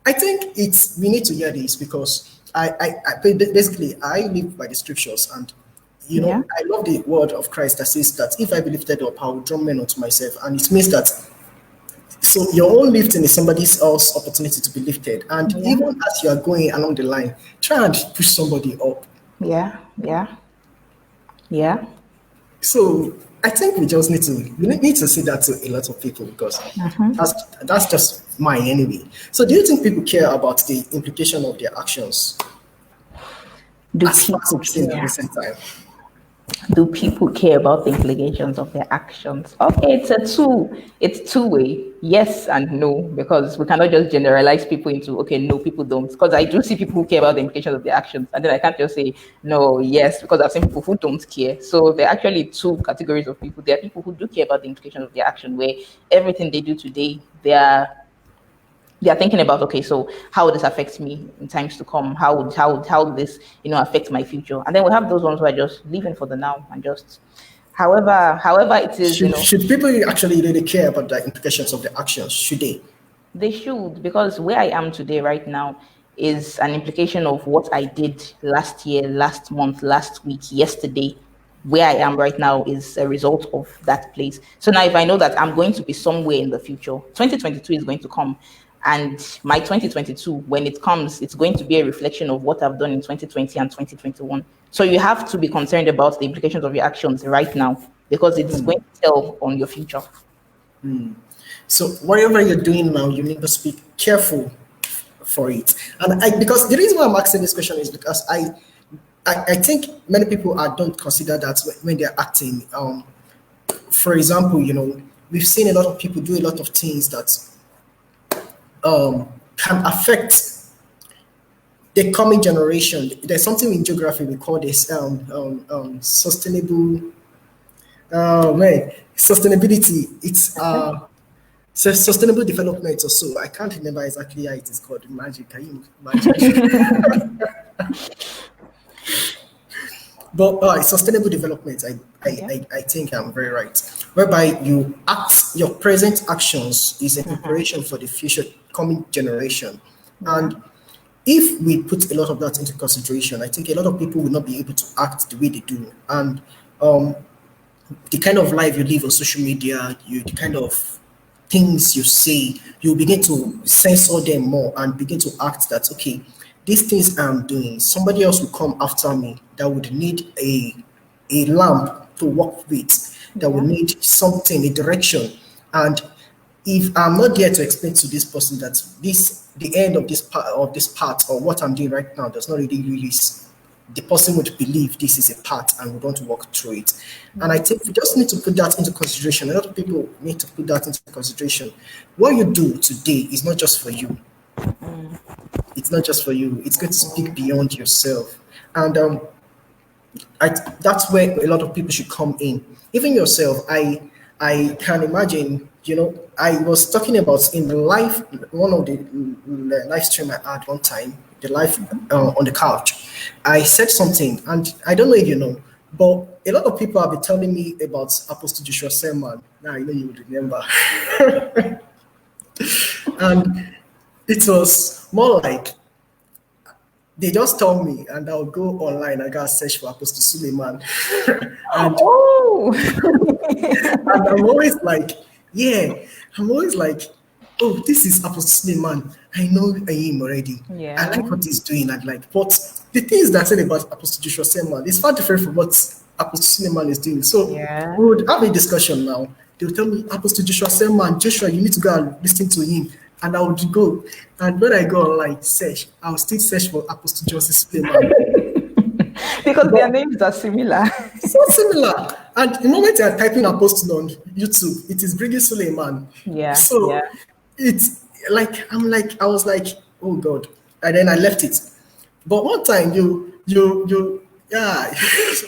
I think we need to hear this because basically I live by the scriptures and Yeah. I love the word of Christ that says that if I be lifted up, I will draw men unto myself, and it means that so your own lifting is somebody else's opportunity to be lifted, and even as you are going along the line, try and push somebody up. Yeah. Yeah. Yeah. So I think we need to say that to a lot of people because that's just mine anyway. So do you think people care about the implication of their actions Do as far as people we've seen in care? recent time? Do people care about the implications of their actions? Okay, it's two-way, yes and no, because we cannot just generalize people into okay, no, people don't. Because I do see people who care about the implications of their actions, and then I can't just say no, yes, because I've seen people who don't care. So there are actually two categories of people. There are people who do care about the implications of their action, where everything they do today, they are thinking about okay, so how will this affect me in times to come? How would this affect my future? And then we have those ones who are just living for the now and just however it is, Should people actually really care about the implications of their actions? Should they? they should, because where I am today right now is an implication of what I did last year, last month, last week, yesterday. Where I am right now is a result of that place. So now if I know that I'm going to be somewhere in the future, 2022 is going to come. And my 2022, when it comes, it's going to be a reflection of what I've done in 2020 and 2021. So you have to be concerned about the implications of your actions right now because it's going to tell on your future. So whatever you're doing now, you need to be careful for it. And because the reason why I'm asking this question is because I think many people don't consider that when they're acting. For example, we've seen a lot of people do a lot of things that can affect the coming generation. There's something in geography we call this sustainable. Sustainability. It's sustainable development or so. I can't remember exactly how it is called. Magic. Can you imagine? But sustainable development, I think I'm very right. Whereby your present actions is a preparation for the future coming generation. And if we put a lot of that into consideration, I think a lot of people will not be able to act the way they do. And the kind of life you live on social media, the kind of things you say, you begin to censor them more and begin to act that, okay, these things I'm doing, somebody else will come after me that would need a lamp to walk with, that would need something, a direction. And if I'm not there to explain to this person that the end of this part or what I'm doing right now does not really release, the person would believe this is a part and would want to walk through it. And I think we just need to put that into consideration. A lot of people need to put that into consideration. What you do today is not just for you. It's not just for you. It's going to speak beyond yourself. And that's where a lot of people should come in. Even yourself, I can imagine, I was talking about in the live, one of the live stream I had one time, the life on the couch, I said something, and I don't know if you know, but a lot of people have been telling me about Apostle Joshua Selman. Now I know you would remember. And it was more like they just told me, and I'll go online. I got search for Apostle Suleiman, and, Oh, and I'm always like, yeah, I'm always like, oh, this is Apostle Suleiman. I know him already. yeah. I like what he's doing. And like, but the things that I said about Apostle Joshua Selman is far different from what Apostle Suleiman is doing. So Yeah. we would have a discussion now. They'll tell me, Apostle Joshua Selman, Joshua, you need to go and listen to him. And I would go. And when I go online, search, I'll still search for Apostle Joseph Suleiman. Because their names are similar. So similar. And the moment you're typing Apostle on YouTube, it is bringing Suleiman. Yeah. So yeah. it's like, I was like, oh God. And then I left it. But one time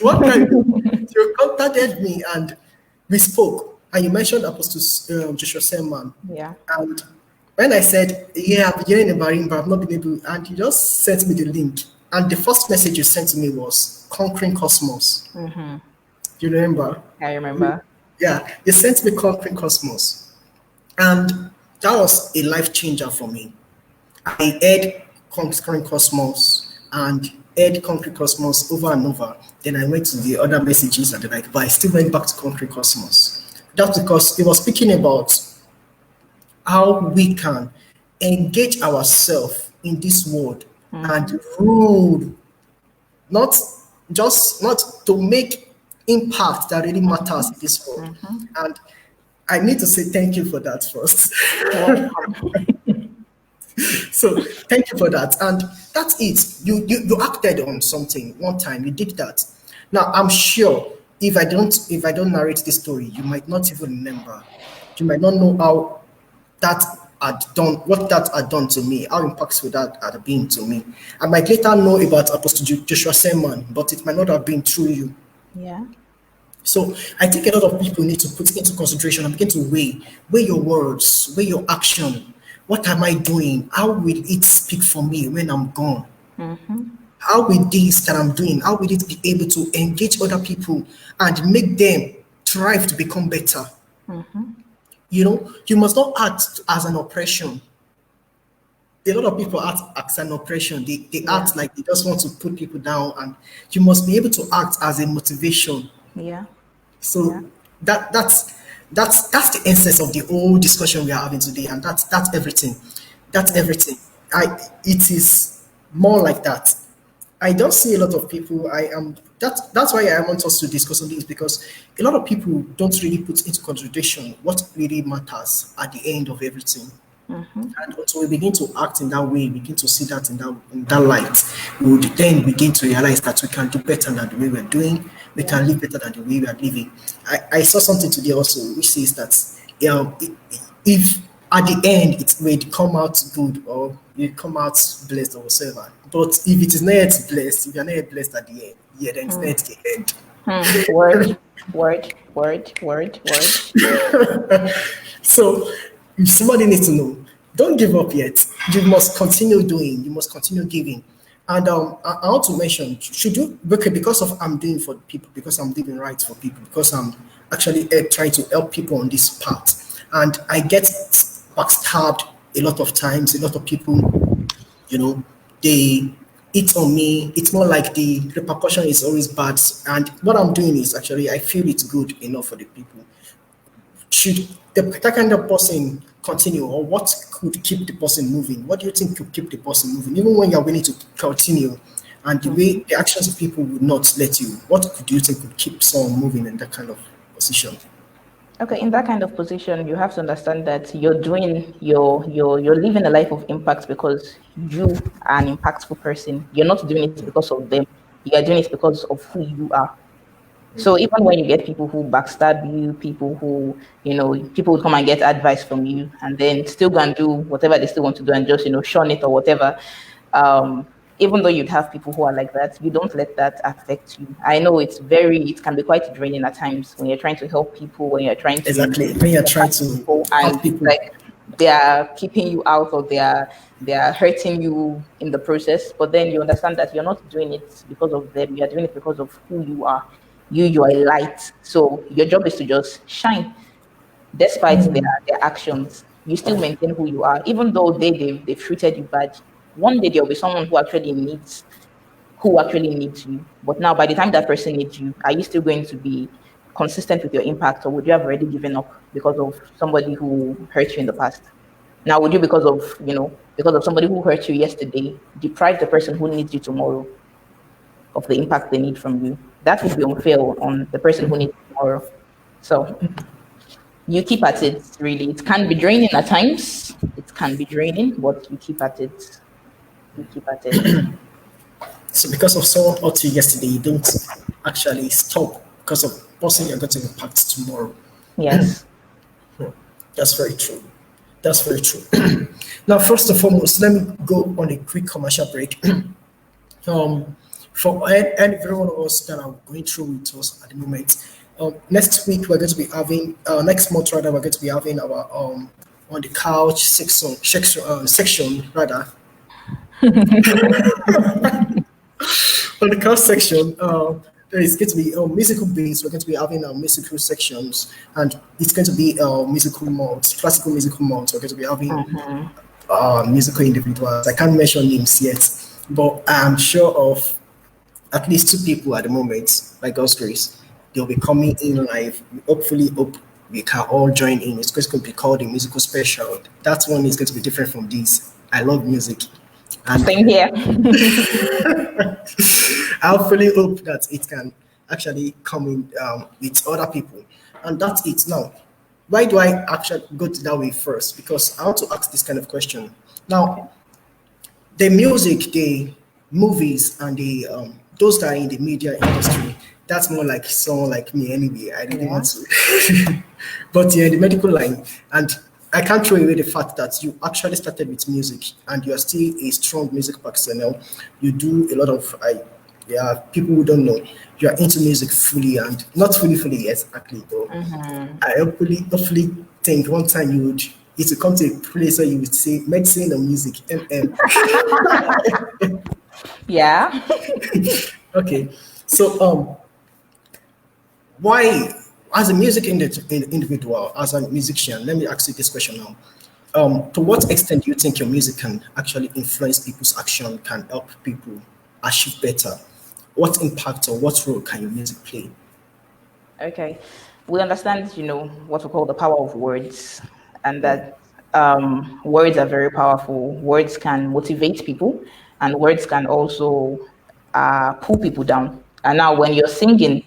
one time you contacted me and we spoke. And you mentioned Apostle Joshua Selman. Yeah. And when I said, yeah, I'm hearing about him, but I've not been able, and you just sent me the link. And the first message you sent to me was Conquering Cosmos. Mm-hmm. You remember? I remember. Yeah, you sent me Conquering Cosmos. And that was a life changer for me. I heard Conquering Cosmos and heard Conquering Cosmos over and over. Then I went to the other messages and but I still went back to Conquering Cosmos. That's because it was speaking about how we can engage ourselves in this world and rule, not to make impact that really matters in this world. And I need to say thank you for that first. So thank you for that. And that's it. You acted on something one time. You did that. Now I'm sure if I don't narrate this story, you might not even remember. You might not know how what that had done to me, how impactful that had been to me. I might later know about Apostle Joshua Selman, but it might not have been through you. Yeah. So I think a lot of people need to put into consideration and begin to weigh your words, weigh your action. What am I doing? How will it speak for me when I'm gone? How will this that I'm doing, how will it be able to engage other people and make them thrive to become better? You know, you must not act as an oppression. A lot of people act as an oppression. They act like they just want to put people down, and you must be able to act as a motivation. Yeah. So that's the essence of the whole discussion we are having today, and that's everything. That's everything. It is more like that. I don't see a lot of people. That's why I want us to discuss on this, because a lot of people don't really put into consideration what really matters at the end of everything. And until we begin to act in that way, begin to see that in that light, we will then begin to realize that we can do better than the way we're doing. We can live better than the way we are living. I saw something today also, which says that if at the end it may come out good or you come out blessed or whatever, but if it is not yet blessed, if you're not yet blessed at the end, then it's not the end. Word. So if somebody needs to know, don't give up yet. You must continue doing. You must continue giving. And I want to mention, because of I'm doing for people, because I'm doing right for people, because I'm actually trying to help people on this path, and I get backstabbed a lot of times. A lot of people, they eat on me. It's more like the repercussion is always bad. And what I'm doing is actually, I feel it's good enough for the people. Should that kind of person continue, or what could keep the person moving? What do you think could keep the person moving, even when you're willing to continue, and the way the actions of people would not let you? What do you think could keep someone moving in that kind of position? Okay, in that kind of position, you have to understand that you're living a life of impact because you are an impactful person. You're not doing it because of them. You are doing it because of who you are. So even when you get people who backstab you, people who, people would come and get advice from you and then still go and do whatever they still want to do and just, shun it or whatever. Even though you'd have people who are like that, you don't let that affect you. I know it can be quite draining at times when you're trying to help people, when you're trying to when you're trying to help people, like they are keeping you out, or they are they are hurting you in the process, but then you understand that you're not doing it because of them, you're doing it because of who you are. You are a light. So your job is to just shine despite their actions. You still maintain who you are, even though they've treated you bad. One day there'll be someone who actually needs you. But now, by the time that person needs you, are you still going to be consistent with your impact, or would you have already given up because of somebody who hurt you in the past? Now, would you, because of somebody who hurt you yesterday, deprive the person who needs you tomorrow of the impact they need from you? That would be unfair on the person who needs you tomorrow. So you keep at it, really. It can be draining at times. It can be draining, but you keep at it. You keep at it. So because of someone hurt you yesterday, you don't actually stop because of person you're going to impact tomorrow. Yes. That's very true. That's very true. Now, first and foremost, let me go on a quick commercial break. For every one of us that are going through with us at the moment, next week we're going to be having, next month rather, we're going to be having our on the couch section rather. On the couch section, there is going to be musical based. We're going to be having musical sections, and it's going to be musical modes, classical musical modes. We're going to be having musical individuals. I can't mention names yet, but I'm sure of at least 2 people at the moment, by God's grace. They'll be coming in live. Hopefully, hope we can all join in. It's going to be called a musical special. That one is going to be different from these. I love music. And same here. I hopefully hope that it can actually come in with other people. And that's it. Now, why do I actually go to that way first? Because I want to ask this kind of question. Now, the music, the movies, and the those that are in the media industry, that's more like someone like me anyway. I really want to. But yeah, the medical line, and I can't throw away the fact that you actually started with music and you are still a strong music personnel. You do a lot of, people who don't know, you are into music fully and not fully, exactly. But I hopefully think one time it will come to a place where you would say medicine or music, MM. Yeah. Okay. So, why, as a music individual, as a musician, let me ask you this question now. To what extent do you think your music can actually influence people's action, can help people achieve better? What impact or what role can your music play? Okay. We understand, what we call the power of words, and that words are very powerful. Words can motivate people, and words can also pull people down. And now, when you're singing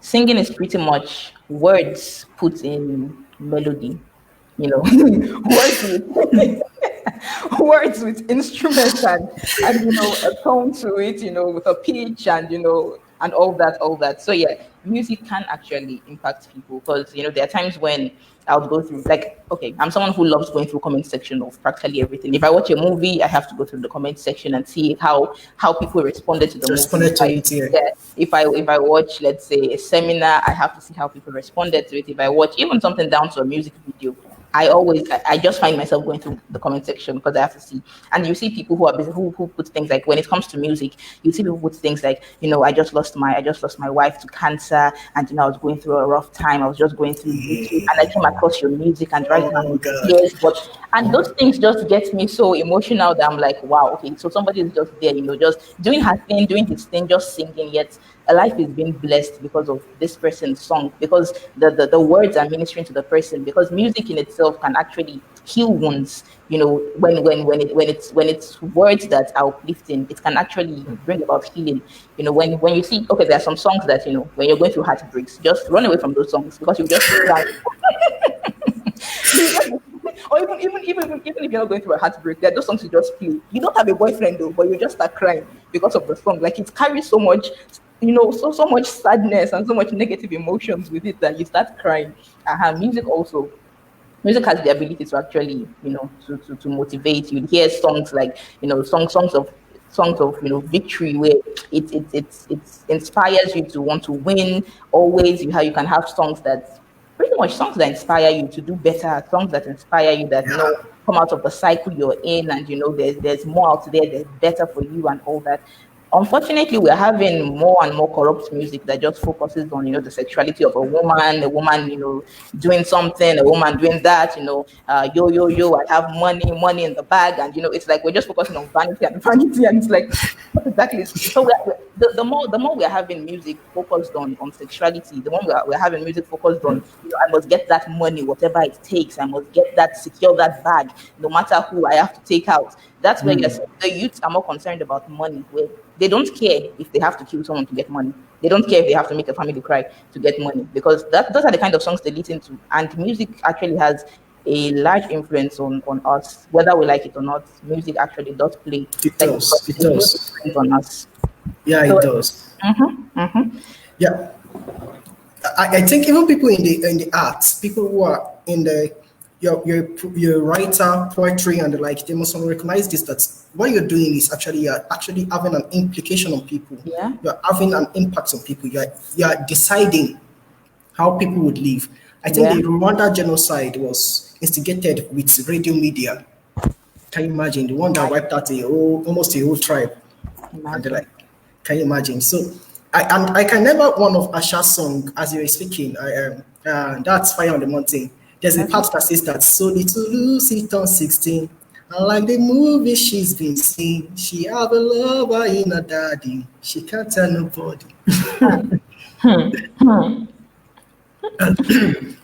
is pretty much words put in melody, words with, words with instruments and a tone to it, with a pitch and all that. So yeah, music can actually impact people because there are times when I would go through, like, okay, I'm someone who loves going through comment section of practically everything. If I watch a movie, I have to go through the comment section and see how people responded to the movie. Yeah, if I watch, let's say, a seminar, I have to see how people responded to it. If I watch even something down to a music video, I just find myself going through the comment section because I have to see. And you see people who are busy, who put things like, when it comes to music, you see people put things like, I just lost my wife to cancer, and I was going through a rough time. I was just going through YouTube, and I came across your music, and right now, yes, and those things just get me so emotional that I'm like, wow, okay, so somebody is just there, just doing her thing, doing his thing, just singing, yet a life is being blessed because of this person's song, because the words are ministering to the person, because music in itself can actually heal wounds. When it's words that are uplifting, it can actually bring about healing. When you see, okay, there are some songs that when you're going through heartbreaks, just run away from those songs because you just cry. Or even if you're not going through a heartbreak, there are those songs you just play. You don't have a boyfriend though, but you just start crying because of the song. Like, it carries so much, so much sadness and so much negative emotions with it that you start crying. Music has the ability to actually, to motivate. You hear songs like, songs of victory, where it inspires you to want to win. Always, you can have songs that pretty much songs that inspire you to do better, songs that inspire you that come out of the cycle you're in, and there's more out there that's better for you and all that. Unfortunately, we're having more and more corrupt music that just focuses on, the sexuality of a woman, doing something, a woman doing that, yo, I have money in the bag. And, it's like we're just focusing on vanity and vanity. And it's like, what exactly? So the more we're having music focused on sexuality, the more we're having music focused on, I must get that money, whatever it takes. I must get that, secure that bag, no matter who I have to take out. That's where the youth are more concerned about money, where they don't care if they have to kill someone to get money. They don't care if they have to make a family cry to get money, because those are the kind of songs they listen to. And music actually has a large influence on us, whether we like it or not. Music actually does play. It does. It does. On us. Yeah, it does. Yeah, I think even people in the arts, people who are in the your writer, poetry, and the like, they must recognize this, that what you're doing is you're actually having an implication on people. Yeah. You're having an impact on people. You're deciding how people would live. I think the Rwanda genocide was instigated with radio media. Can you imagine? The one that wiped out almost a whole tribe. And they're like, can you imagine? So I can never one of Asha's song as you were speaking. That's Fire on the Mountain. There's a part that says that, so little Lucy turned 16. And like the movie she's been seeing, she have a lover in her daddy. She can't tell nobody.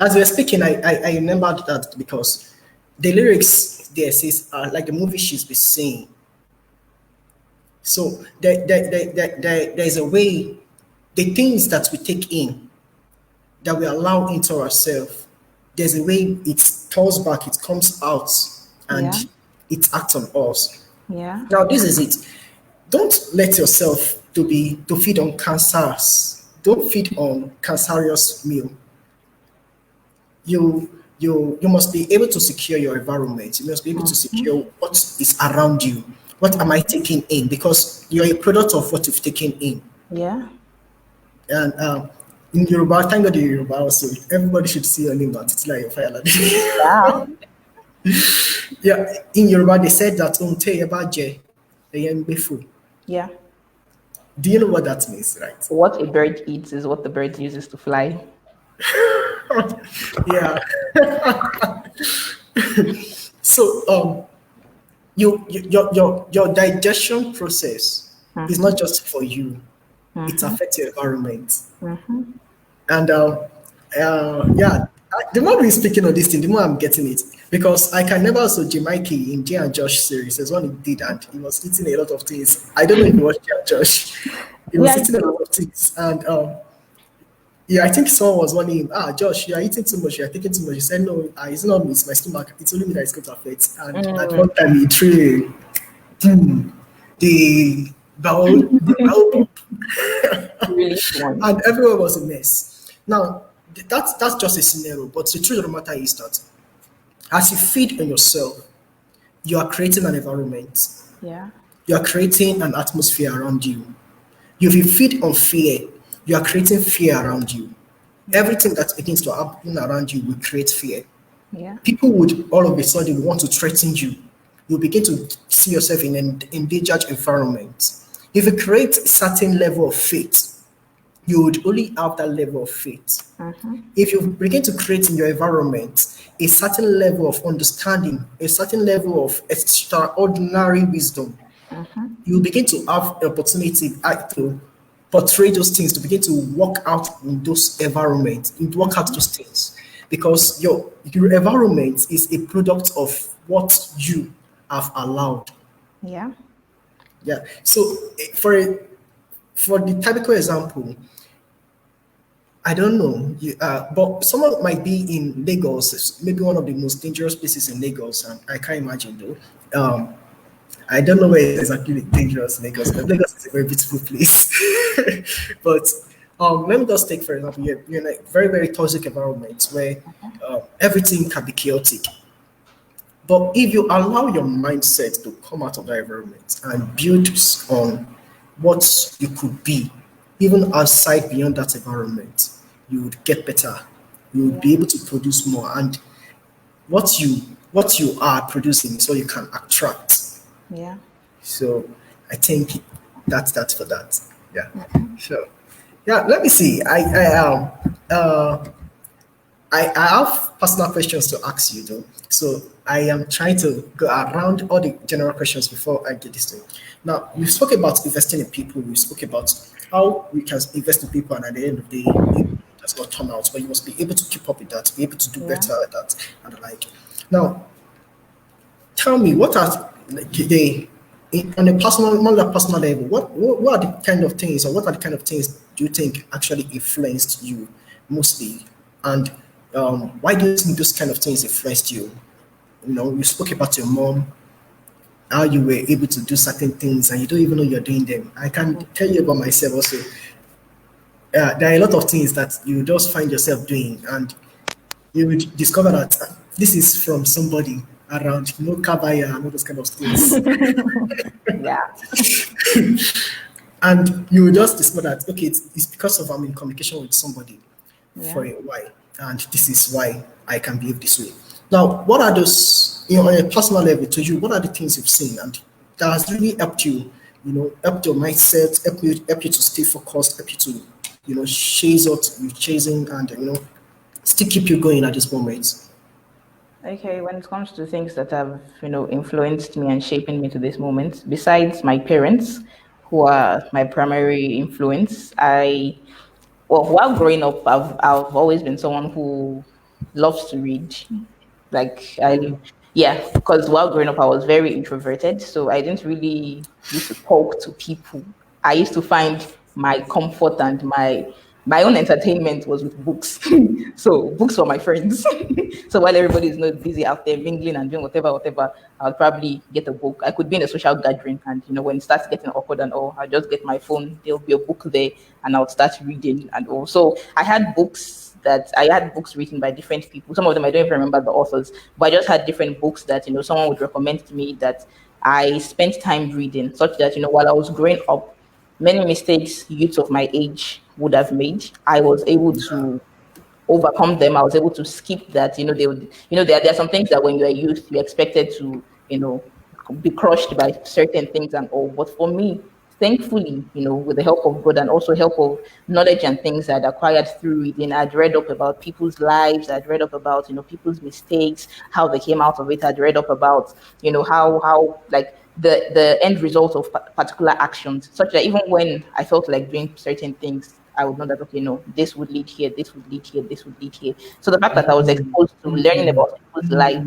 As we were speaking, I remembered that because the lyrics there says like the movie she's been seeing. So there's a way, the things that we take in, that we allow into ourselves, there's a way it falls back, it comes out, and it acts on us. Yeah. Now this is it. Don't let yourself to feed on cancers. Don't feed on cancerous meal. You must be able to secure your environment. You must be able to secure what is around you. What am I taking in? Because you're a product of what you've taken in. Yeah. And in Yoruba, thank God you're Yoruba also. Everybody should see your name, but it's like Fire. Wow. Yeah. In Yoruba, they said that unte ebaje, before. Yeah. Do you know what that means, right? What a bird eats is what the bird uses to fly. Yeah. So your digestion process is not just for you. It affects your environment. And the more we're speaking on this thing, the more I'm getting it. Because I can never saw Jamaica in Jay and Josh series. There's one he did, and he was eating a lot of things. I don't know if you watched Jay and Josh. He was eating a lot of things. And I think someone was warning him, Josh, you are eating too much, you are taking too much. He said, no, it's not me, it's my stomach. It's only me that is going to affect. And at one time he threw the bowl, Really and everyone was a mess. Now, that's just a scenario, but the truth of the matter is that as you feed on yourself, you are creating an environment. Yeah. You are creating an atmosphere around you. If you feed on fear, you are creating fear around you. Everything that begins to happen around you will create fear. Yeah. People would all of a sudden want to threaten you. You begin to see yourself in an endangered environment. If you create a certain level of faith, you would only have that level of faith. If you begin to create in your environment a certain level of understanding, a certain level of extraordinary wisdom, you begin to have the opportunity to portray those things, to begin to work out in those environments, work out those things. Because your environment is a product of what you have allowed. Yeah. Yeah. So for the typical example, I don't know, but someone might be in Lagos, maybe one of the most dangerous places in Lagos, and I can't imagine though. I don't know where it's exactly dangerous in Lagos, but Lagos is a very beautiful place. But let me just take, for example, you're in a very, very toxic environment where everything can be chaotic. But if you allow your mindset to come out of that environment and build on what you could be, even outside beyond that environment, you would get better. You would be able to produce more. And what you what you are producing is what you can attract. Yeah. So I think that's that for that. Yeah. Sure. Yeah. Let me see. I have personal questions to ask you though. So I am trying to go around all the general questions before I get this thing. Now we spoke about investing in people. We spoke about how we can invest in people, and at the end of the day, it does not turn out. But you must be able to keep up with that, be able to do Yeah. better at that, and the like. Now, tell me what are the on a personal level, what are the kind of things, or what are the kind of things do you think actually influenced you mostly, and why do you think those kind of things influenced you? You know, you spoke about your mom, how you were able to do certain things, and you don't even know you're doing them. I can tell you about myself also. There are a lot of things that you just find yourself doing, and you will discover that this is from somebody around, kabaya and all those kind of things. Yeah. And you will just discover that, okay, it's because of I'm in communication with somebody Yeah. for a while, and this is why I can behave this way. Now, what are those, on a personal level to you, what are the things you've seen and that has really helped you, helped your mindset, help you to stay focused, help you to, chase what you're chasing, and, still keep you going at this moment? Okay, when it comes to things that have, influenced me and shaping me to this moment, besides my parents, who are my primary influence, while growing up, I've always been someone who loves to read. Like yeah, because while growing up, I was very introverted, so I didn't really used to talk to people. I used to find my comfort and my own entertainment was with books. So books for my friends. So while everybody is not busy out there mingling and doing whatever, I'll probably get a book. I could be in a social gathering, and when it starts getting awkward and all, I'll just get my phone. There'll be a book there, and I'll start reading and all. So I had books written by different people. Some of them I don't even remember the authors, but I just had different books that someone would recommend to me that I spent time reading, such that while I was growing up, many mistakes youths of my age would have made, I was able to overcome them. I was able to skip that. They would, there are some things that when you're youth, you're expected to, be crushed by certain things and all. But for me, thankfully, with the help of God and also help of knowledge and things I'd acquired through reading, I'd read up about people's lives, I'd read up about, people's mistakes, how they came out of it. I'd read up about, how like the end result of particular actions, such that even when I felt like doing certain things, I would know that, okay, no, this would lead here, this would lead here, this would lead here. So the fact that I was exposed to learning about people's life,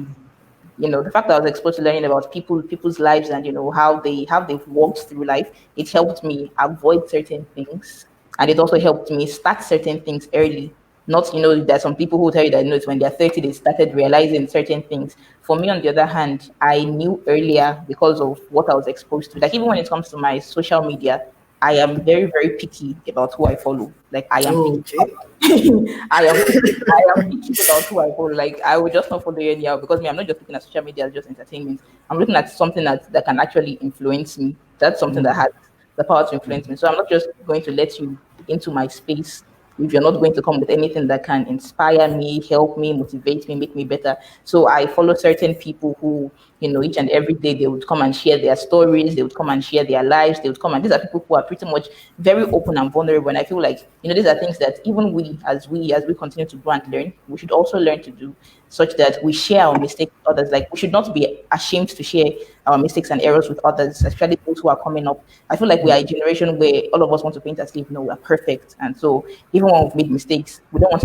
the fact that I was exposed to learning about people's lives and how they've walked through life, it helped me avoid certain things, and it also helped me start certain things early. Not, there's some people who tell you that it's when they're 30 they started realizing certain things. For me, on the other hand, I knew earlier because of what I was exposed to. Like even when it comes to my social media, I am very, very picky about who I follow. Like I am picky. Okay. I am picky about who I follow. Like I will just not follow you anyhow because I'm not just looking at social media as just entertainment. I'm looking at something that can actually influence me. That's something that has the power to influence me. So I'm not just going to let you into my space if you're not going to come with anything that can inspire me, help me, motivate me, make me better. So I follow certain people who, each and every day they would come and share their stories, they would come and share their lives, they would come and these are people who are pretty much very open and vulnerable. And I feel like, these are things that even as we continue to grow and learn, we should also learn to do such that we share our mistakes with others. Like we should not be ashamed to share our mistakes and errors with others, especially those who are coming up. I feel like we are a generation where all of us want to paint as if we are perfect. And so even when we've made mistakes, we don't want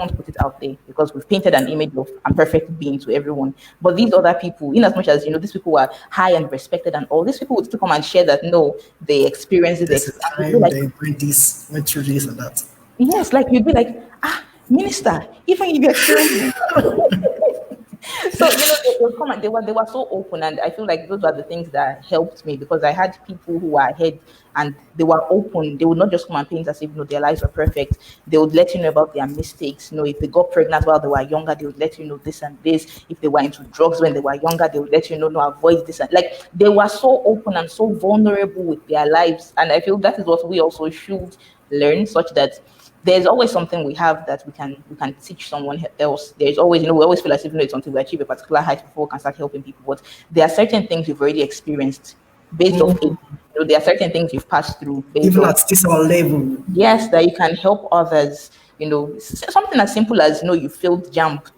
to put it out there because we've painted an image of a perfect being to everyone. But these other people, in as much as these people are high and respected and all, these people would still come and share that no, they experienced There's this. a time they went through this and that. Yes, like you'd be like, minister, even if you experience so they would come and they were so open, and I feel like those were the things that helped me because I had people who were ahead and they were open. They would not just come and paint as if their lives were perfect. They would let you know about their mistakes. If they got pregnant while they were younger, they would let you know this and this. If they were into drugs when they were younger, they would let you know no, avoid this. And like they were so open and so vulnerable with their lives, and I feel that is what we also should learn, such that there's always something we have that we can teach someone else. There's always, we always feel as if it's until we achieve a particular height before we can start helping people. But there are certain things you've already experienced based off age. There are certain things you've passed through based Even on, at this our level. yes, that you can help others. Something as simple as, you failed jump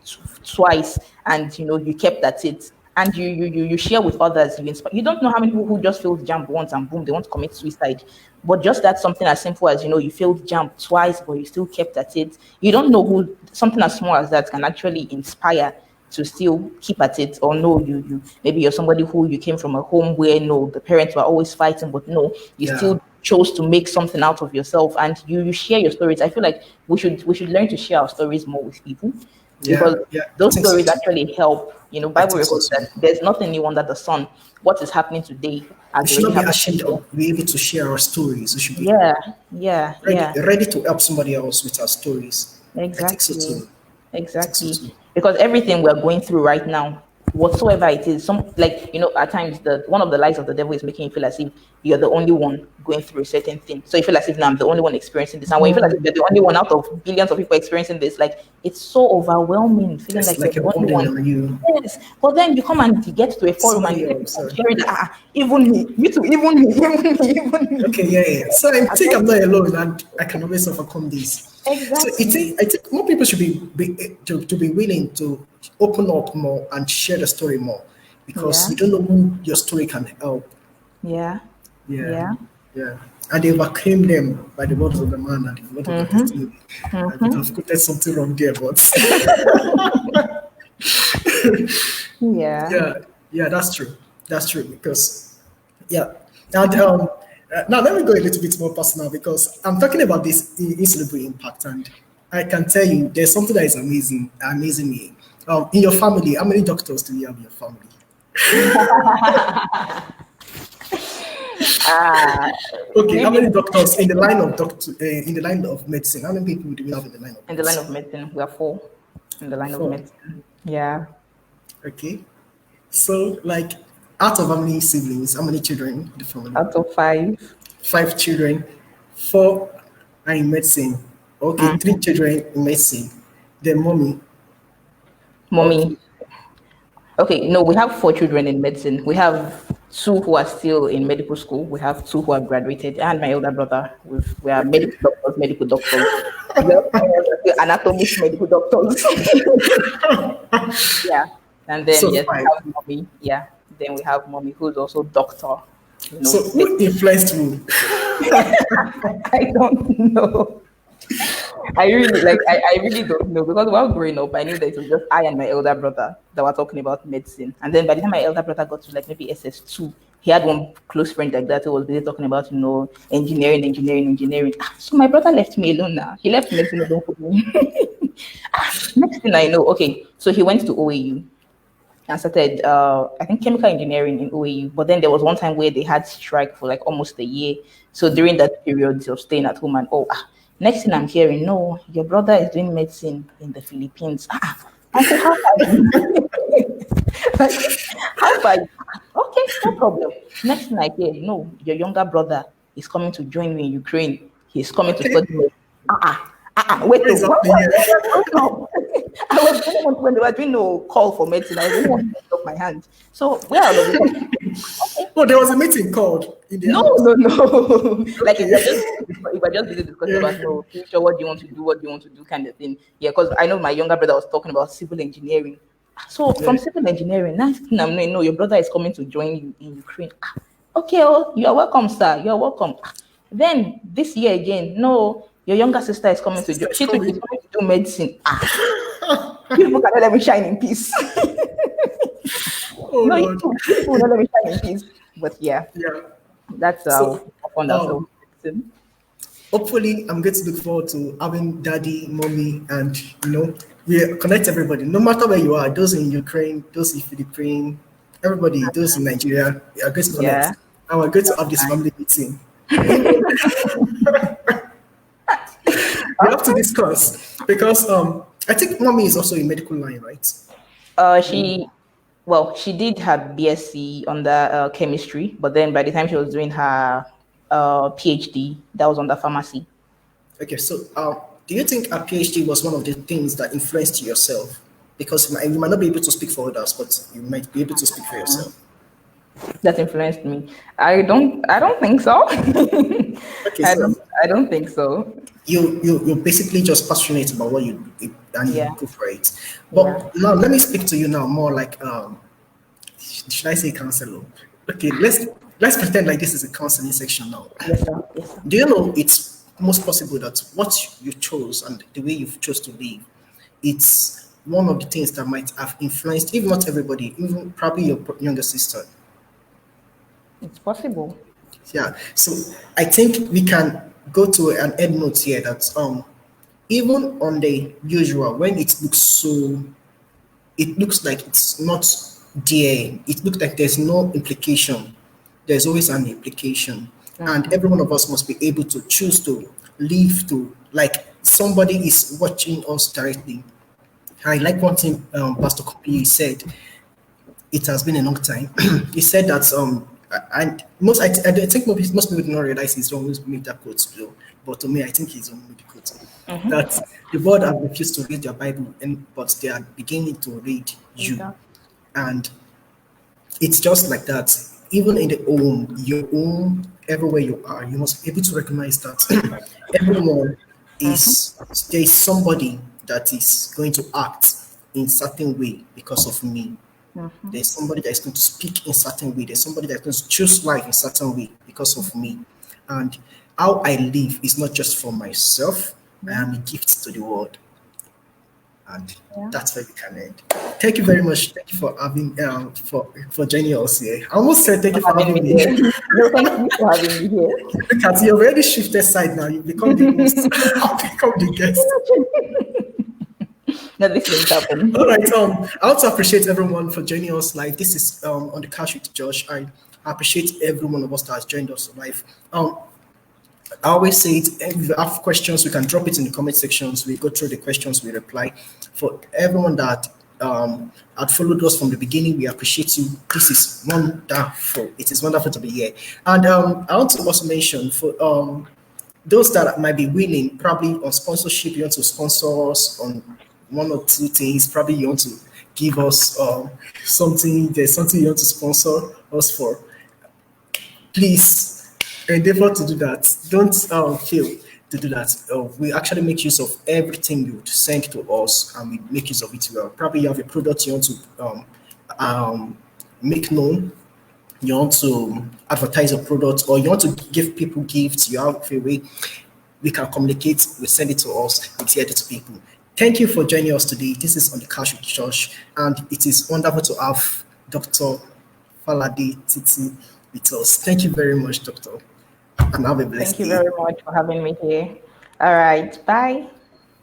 twice, and you kept at it, and you share with others. You inspire. You don't know how many people who just failed jump once and boom, they want to commit suicide. But just that, something as simple as, you failed jump twice but you still kept at it. You don't know who something as small as that can actually inspire to still keep at it. Or no, you maybe you're somebody who you came from a home where, no, the parents were always fighting, but no, you still chose to make something out of yourself, and you share your stories. I feel like we should learn to share our stories more with people, because those stories actually help. Bible records that there's nothing new under the sun. What is happening today We should not be ashamed of being able to share our stories. We should be ready to help somebody else with our stories. Exactly. I think so too. Exactly. Because everything we're going through right now, whatsoever it is, at times one of the lies of the devil is making you feel as if you're the only one going through a certain thing. So you feel as if, now I'm the only one experiencing this. And when you feel as if you're the only one out of billions of people experiencing this, like, it's so overwhelming, feeling It's like you're the only one. on you. Yes. But then you come and you get to a forum and you sharing that, even me, you too, even me. Okay, yeah. So I think I'm not alone, and I can always overcome this. Exactly. So I think more people should be willing to open up more and share the story more, because you don't know who your story can help. Yeah. And they overcame them by the words of the man and the word of the testimony. I could have quoted something wrong there, but yeah, that's true. That's true, because and now let me go a little bit more personal, because I'm talking about this Insoluble Impact, and I can tell you there's something that is amazing me. In your family, how many doctors do you have in your family? Okay, how many doctors in the line of medicine? How many people do we have in the line of medicine? In the line of medicine, we are 4 in the line of medicine. Yeah. Okay. So, like, out of how many siblings, how many children in the family? Out of 5. 5 children, 4 are in medicine. Okay, 3 children in medicine. Then mommy. Okay, no, we have 4 children in medicine. We have 2 who are still in medical school. We have 2 who have graduated, and my elder brother. We are medical doctors. Anatomists, medical doctors. Yeah. And then, we have mommy. Yeah. Then we have mommy, who's also doctor. So who influenced who? I don't know. I really don't know, because while growing up, I knew that it was just I and my elder brother that were talking about medicine. And then by the time my elder brother got to like maybe SS2, he had one close friend like that who was busy talking about, engineering. So my brother left me alone now. He left medicine alone for me. Next thing I know, okay, so he went to OAU and started, I think, chemical engineering in OAU. But then there was one time where they had strike for like almost a year. So during that period of staying at home, and next thing I'm hearing, no, your brother is doing medicine in the Philippines. I said, how far? Like, how far? Okay, no problem. Next thing I hear, no, your younger brother is coming to join me in Ukraine. He's coming to study medicine. Wait, I was the only one when they were doing no call for medicine. I was the only one who up my hand. So where are the okay. Oh, there was a meeting called in the No. Like if I just busy discussing about future, what do you want to do, kind of thing. Yeah, because I know my younger brother was talking about civil engineering. So from civil engineering, next thing I'm knowing, no, your brother is coming to join you in Ukraine. Okay, you are welcome, sir. You are welcome. Then this year again, no, your younger sister is coming to join. She's coming to do medicine. People cannot let me shine in peace. Oh, no, Lord. people don't let me shine in peace. But that's hopefully I'm going to look forward to having daddy, mommy, and we connect everybody, no matter where you are, those in Ukraine, those in Philippines, everybody, those in Nigeria, we are going to connect. And we're going to have this family meeting. We have to discuss, because I think mommy is also in medical line, right? She did her BSc under chemistry, but then by the time she was doing her PhD, that was under pharmacy. Okay, so do you think a PhD was one of the things that influenced yourself? Because you might not be able to speak for others, but you might be able to speak for yourself. That influenced me. I don't think so. Okay, I so don't I don't think so. you're basically just passionate about what you do and you Yeah. go for it. Yeah. But now let me speak to you now more like should I say counselor? Okay, let's pretend like this is a counseling section now. Yes, sir. Yes, sir. Do you know it's most possible that what you chose and the way you've chose to live, it's one of the things that might have influenced, if not everybody, even probably your younger sister. It's possible. Yeah. So I think we can go to an end note here that even on the usual when it looks like it's not there. It looks like there's no implication. There's always an implication. And every one of us must be able to choose to live to, like somebody is watching us directly. I like one thing Pastor Kopi said. It has been a long time. He said that and I think most people do not realize he's the one who's made that quote below. But to me, I think he's the one who made the quote. That the world have refused to read their Bible, but they are beginning to read you. Yeah. And it's just like that. Even in the home, your home, everywhere you are, you must be able to recognize that everyone is there is somebody that is going to act in certain way because of me. There's somebody that is going to speak in certain way. There's somebody that's going to choose life in certain way because of me. And how I live is not just for myself. I am a gift to the world. And that's where we can end. Thank you very much. Thank you for having for joining us here. I almost said thank you for having me. No, thank you for having me here. Look at you already shifted side now. You become the host. I'll become the guest. No, this didn't happen. All right. I also appreciate everyone for joining us live. This is on the couch with Josh. I appreciate every one of us that has joined us live. I always say it, if you have questions, we can drop it in the comment sections. We go through the questions, we reply. For everyone that had followed us from the beginning, we appreciate you. This is wonderful. It is wonderful to be here. And I want to also mention for those that might be willing, probably on sponsorship, you want to sponsor us on one or two things, probably you want to give us something, there's something you want to sponsor us for, please endeavor to do that. Don't fail to do that. We actually make use of everything you send to us and we make use of it well. Probably you have a product you want to make known, you want to advertise a product, or you want to give people gifts, you have a way we can communicate, we send it to us, we share it to people. Thank you for joining us today. This is On the Couch with Josh, and it is wonderful to have Dr. Falade Titi with us. Thank you very much, Doctor, and have a blessed Thank you day. very much for having me here. All right. Bye.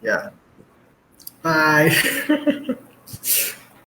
Yeah. Bye.